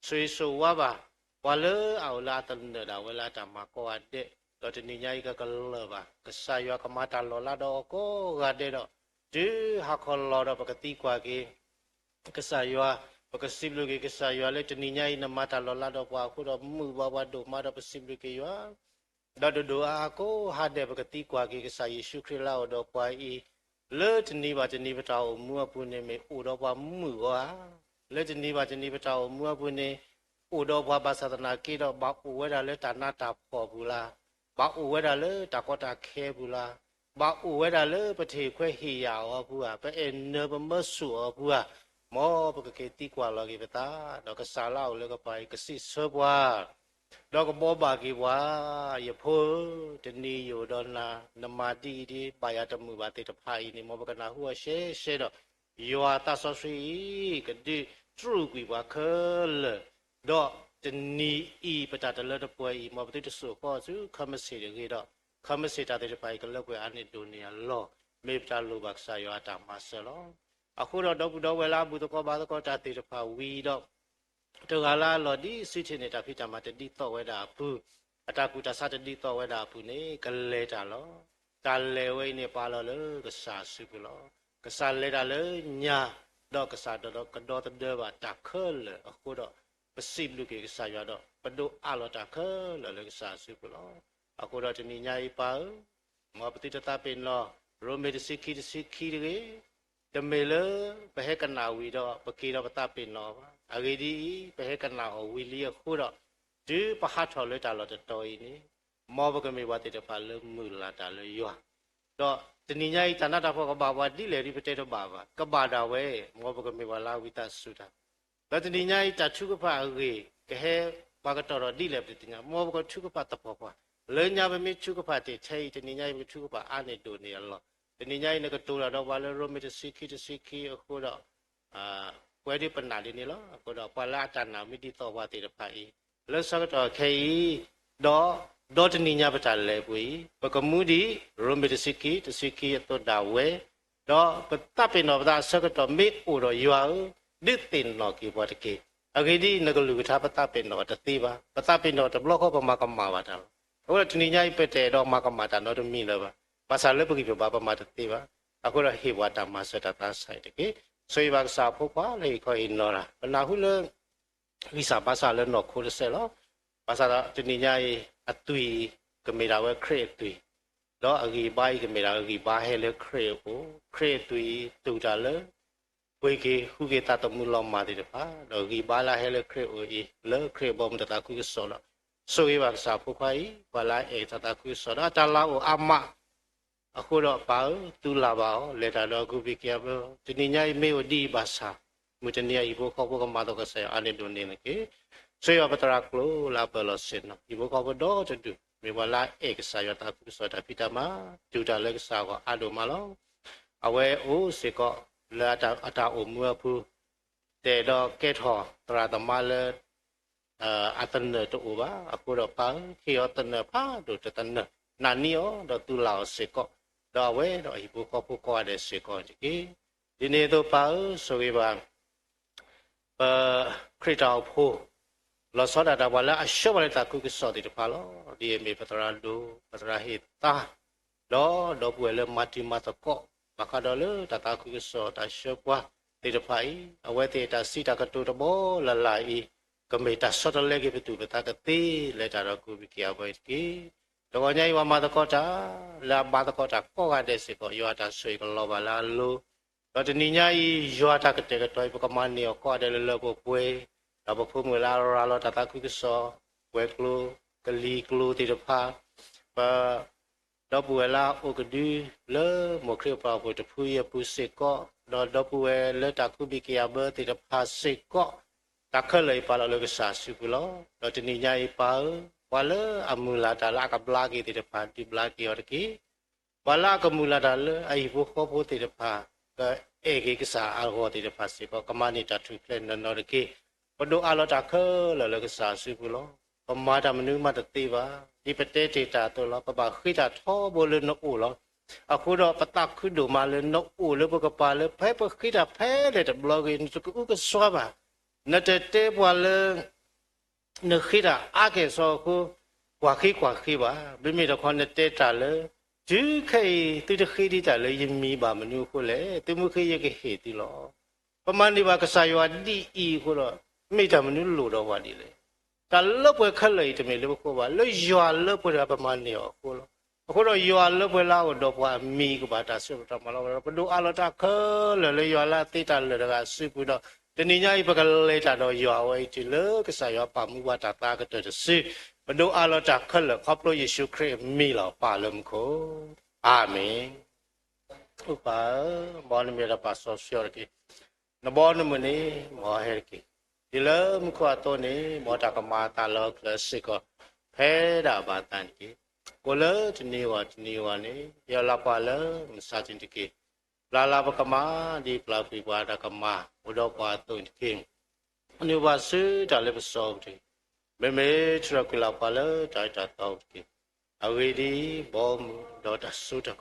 ဆွေဆိုဝပါဝလေအောလာတနေတာဝလာတာမကောအတဲ့တော့တနိညာဤကလပါကစားရကမတာလောလာတော့ကိုကတဲ့တော့ဒီဟာခေါ်လောတော့ပကတိကွာကေကစားရပကစိဘလူကေကစားရလေတနိညာဤနမတာလောလာတော့ပွားခုတော့မှုဘဝတို့မတော့ပစိဘလူကေရတော့ဒိုအာကိုဟာတဲ့ပကတိကွာကေကစားယေရှုခရစ်လာတော့ပွားဤလေတနိဘာတနိပတာမူအပုနေမေဥတော်ပွားမှုကွာလေတနိဘာတနိပတာမူအပုနေဥတော်ပွားဘာသာနာကေတော့ဘာဥဝဲတာလေတာနာတာပေါ်ဘူးလားဘာဥဝဲတာလေတာကောတာခဲဘူးလားဘာဥဝဲတာလေပထေခွဲဟီယာရောဘူးอ่ะပဲနဘမဆူရောဘူးอ่ะမောပကကေတိကွာလောကေပတာတော့ကစားလောက်လေကပိုင်ကစစ်ဆွဘွားတော့ကဘောပါကေဘွာယဖိုးတနီယိုဒေါနာနမတိဒီပါယတမှုပါတေတဖိုင်နေမောပကနာဟူရှေတော့ယောတာဆောဆွေကတိထရူကွေဘွာခဲလတော့တနီဤပတာတလတပွဲဤမောပတိတဆုခေါ်စုခမစီရေတော့ခမစီတာတေတဖိုင်ကလောက်ကွယ်အနိဒိုနီယာလောမေပတာလိုဘတ်ဆာယောတာမဆလောအခုတော့ဝဲလာဘူးတကောဘာတကောတာတေတဖာဝီတော့တောကလာလော်ဒီစိချနေတာဖိတမတတိတော့ဝဲတာဘူးအတကူတသတတိတော့ဝဲတာဘူးနေကလဲတာလောတလဲဝဲနေပါလောလေကစားစုဘူးလောက ကစားလေတာလေညာတော့ကစားတော့ကတော့တဲ့ဘာတခါလေအခုတော့ပစိဘလူကေကစားရတော့ပဒိုအလောတခါလေကစားစုပလောအခုတော့တနည်းညာဤပါမောပတိတတာပင်လောရိုမေတစီခီရေတမေလဘဟကနာဝီတော့ပကီတော့ပတာပင်လောပါအဂေဒီဘဟကနာဝီလီအခုတော့ဒီပဟာထော်လေတာလောတော်ဤနေမောဘကမေဝတိတဖာလမူလာတာလေယောတော့တနည်းညာဤတဏ္ဍတာဖောကဘာဝတိလေဒီပတေတော့ဘာကဘာတာဝဲမောဘကမေဝလာဝိတဆုတာတော့တနည်းညာဤတချုကဖာရေကဟဲဘာကတော်ဒီလေပတိညာမောဘကချုကဖာတဖောဖွာလေညာဘမေချုကဖာတေချေတနည်းညာဤချုကဖာအာနေတိုနေလောတနည်းညာဤနကတိုလာတော့ဘာလေရိုမီတစီခီအခုတော့ပွဲဒီပနာလေးနေလောအခုတော့ပလာတနာမိတိတော်ဝတိတဖာဤလောစကတော့ခေတော့တနည်းညာပတာလေပွေပကမှုဒီရိုမီတစီခီတော့ဒါဝဲတော့ပတပိနောပဒါစကတော့မေအိုတော့ရွာဒစ်တင်တော့ကေဘောတကေအဂေဒီနကလူကထာပတပိနောတသေးပါပတပိနောတဘလော့ခောပမာကမာပါတာဟိုတနည်းညာပတဲ့တော့မာကမာတာတော့မိလောပါပါစာလက်ပကိပြပါပမာတသေးပါအခုတော့ဟေဝတာမဆတတာဆိုင်တကေဆွေပါစာဖို့ပါလေခေါ်နော်လားဘနာဟုလဝိစာပါစာလည်းတော့ခိုးရစဲလောပါစာတနည်းညာအသွေကမေရာဝဲခရက်သွေတော့အဂီပိုင်ကမေရာအဂီဘာဟဲလေခရက်ကိုခရက်သွေတူတာလေဝေကေဟုကေတာတမူလောမာတိတပါတော့အဂီဘာလာဟဲလေခရက်အိုဤလေခရက်ဘောမတတာကုဆောလောဆိုရပါစာဖို့ဖိုင်ဘာလာအေတတာကုဆောတာလာအိုအမအခုတော့ပါတူလာပါလေတာတော့ကုပိကေဘတနည်းညာမေဝဒီဘာစာမူတနည်းဤဘောခောဘောကမာတော့ကဆဲအနေဒုန်နေကေဆွေရပတရာကလိုလာပလစင်နော်ဒီဘောကဘတော့တူမေဝလာဧကဆာယတာကုစတာပိတမဒူတာလက်ဆာကအဒိုမလောအဝဲအိုစေကလာတာအတာအိုမွေဖူတေတော့ကဲထောတရာတမလဲအတန်တူဘာအခုတော့ပန်းခေယတနဖာဒူတတနနာနီယောတော့တူလာစေကတော့ဝဲတော့ဒီဘောကဖူကွာတဲ့စေကဒီနေ့တော့ပါဆိုရပါခရစ်တော်ဖို့လောစောတာဘာလာအရှောဘလက်တာကုကစောတိတဖာလောဒီမေပတရာဒူပတရာဟိတာတော့ပွေလေမတိမတကောဘခါတော်လေတတာကုကစောတာရှောပွားတိတဖာဤအဝဲတေတာစီတာကတူတဘောလလာဤကမေတာစောတလေကေပတူပတာကတိလေတာတော့ကုဘိကီယဘိကေတော့ညိုင်ဝမတကောတာလာဘာတကောတာကောကတဲ့စေကောယောတာဆွေကလောပါလာလူတော့တဏိညာဤယောတာကတဲ့ကတော့ပကမနီကောတဲ့လေလောပွေတော့ဖုံမလာရာလောတတာကုကစောဝဲကလိုကလီကလိုတိတဖာပါတော့ပွေလာအိုကဒီလေမခရပါဖို့တဖူရပူစေကောတော့ပွေလေတာကုဘိကယဘတိတဖာစေကောတခလေပါလောကစာစုကလောတော့တဏိညာဤပါဝါလအမူလာတာလာကဘလာကီတိတဖာဒီဘလာကီယောတကီဝါလာကမူလာတာလေအိဘခောဖို့တိတဖာကအေကေကစာအဟောတိတဖာစေကောကမနိတာထုဖလက်နော်တကီပဒိုအလောတာခလလကစာစုဘူးလောပမာတမနုမတတိပါဒီပတေတေတာတော်လောပပခိတာထောဘလနအိုလောအခုတော့ပတခုဒိုမလနအိုလပကပါလဖဲပခိတာဖဲလေတဘလောဂင်းစကုကဆွာပါနတတေဘဝလနခိတာအကေဆောခုကွာခိပါမိမိတော့ခေါနတေတာလေဒီခေတိတခိတိတာလေယမီပါမနုခုလေတိမခိယကေဟေတိလောပမဏိပါကဆာယောဒီဤခုတော့မိတမနုလိုတော့ပါဒီလေတလပွဲခက်လေတမေလို့ခေါ်ပါလွရွာလပွဲပမဏိရောခုလောအခုတော့ရွာလပွဲလာတော့ပွားမီကပါတာဆွတ်တော့မလောဘဒုအလတာခလေရွာလာတိတလေတကဆွတ်ပြီးတော့တဏိညာဤပကလေတာတော့ရွာဝဲဒီလေကဆာယောပါမှုဝတာတာကတဲ့စစ်ဘဒုအလတာခလခပ်လို့ယေရှုခရစ်မီလောပါလုံကိုအာမင်ဥပါဘောနမေရပါဆောရှောရကေနဘောနမနေမောဟရကေဒီလမခွာတော့နေမောတာကမာတာလောကလစစ်ကဖဲတာဘာတန်ကေကိုလတနေဝနေရလာပါလမစာချင်းတကေလာလာပကမာဒီပလာပိပွားတာကမာဘုဒ္ဓပွားတုန်ကေအနုပါစေတာလည်းပစောတယ်မေမေထရကလာပါလတိုက်တာတော့ကေအဝေဒီဘောမဒေါ်တာဆုတက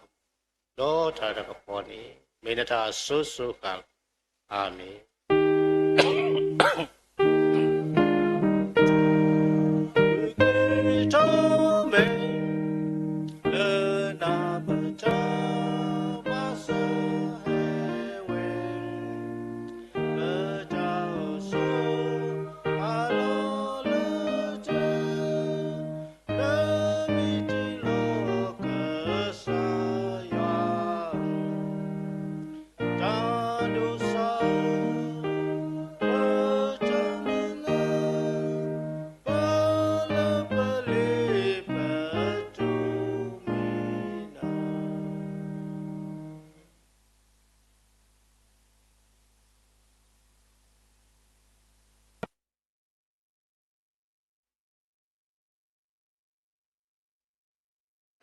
ဒေါ်တာတကပေါ်နေမေနတာဆုဆုကအာမင်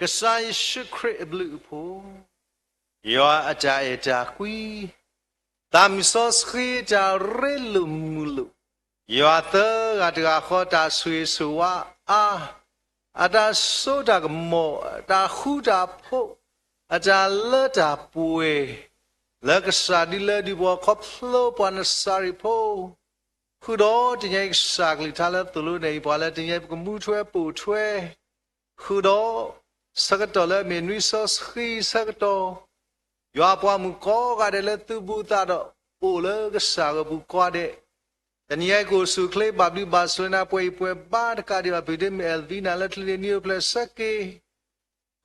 ကစားရှိခရစ်ဘလူးဖို့ယောအကြအကြကွီတမ်ဆော့စခီကြရဲလူမူလူယောသကတကခေါ်တာဆွေဆွာအာအတာဆိုတာကမောတာခုတာဖို့အကြလတာပွေလကစားဒီလဒီဘောခေါပလိုပန်စာရီဖို့ခုတော့တကယ်စားကလေးထားလဲသူလို့နေပေါ်လဲတကယ်ကမှုထွဲပူထွဲခုတော့စကတော်လဲမင်းဝိဆော့စခီစကတော်ယောပွားမှုကောကတယ်လဲသူဘူးတာတော့အိုလဲကစားကဘူးကွာတဲ့တနည်းကိုစုခလေးဘာဘလီဘာဆွေနာပွဲဘာတကာဒီဘာဗီဒီမဲလ်ဗီနာလက်လီနီယိုပလက်စကေ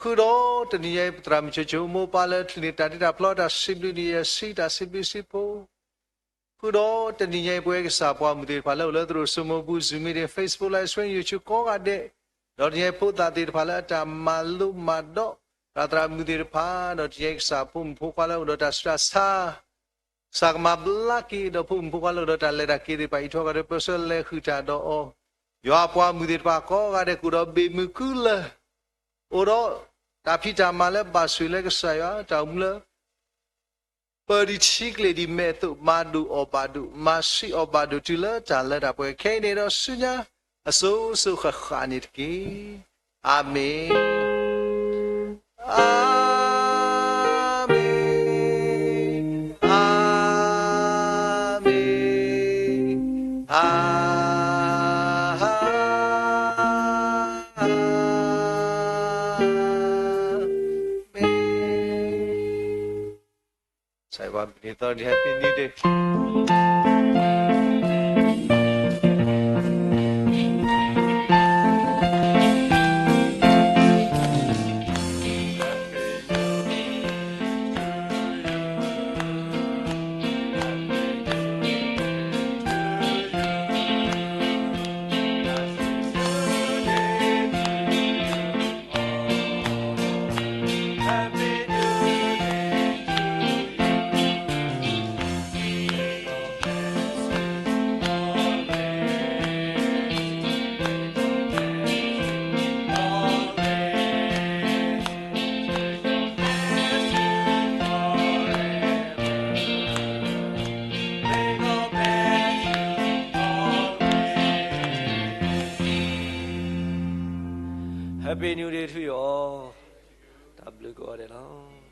ခုတော့တနည်းပထမချချိုမောပါလက်လီတာတာဖလော့တာစီဘလီနီယစီတာစီဘလီစီပိုခုတော့တနည်းပွဲကစားပွားမှုတွေဘာလို့လဲသူတို့စမဘူးဇူမီတဲ့ Facebook Live Stream YouTube ကောကတဲ့တော့ဒီပို့တာတဲ့ဘာလဲတာမလူမတော့ရာတရာမှုတွေဘာတော့ဒီကစားပုံဖို့ကလည်းတော့တာစတာစာကမဘလာကီတော့ပုံဖို့ကလည်းတော့တာလက်တာကီဒီပိုက်ထောကတဲ့ပစလဲခူတာတော့ယောပွားမှုတွေဘာကောကတဲ့ကူတော့ဘေမူကူလာအိုတော့တာဖိတာမလဲပါဆွေလဲကစားရတောင်းလဲပရိချိကလေဒီမဲတုမာဒူအောပါဒူမာစီအောပါဒူတီလာတာလက်တာပွဲခဲနေတော့ဆုညာအစိုးဆုခခာနိတကီအာမင်အာမင်အာမင်အာဆိုင်ဘာဘီတော်ဒီဟက်ပီနီဒေHappy New Day to you all. W ကိုရတယ်နော်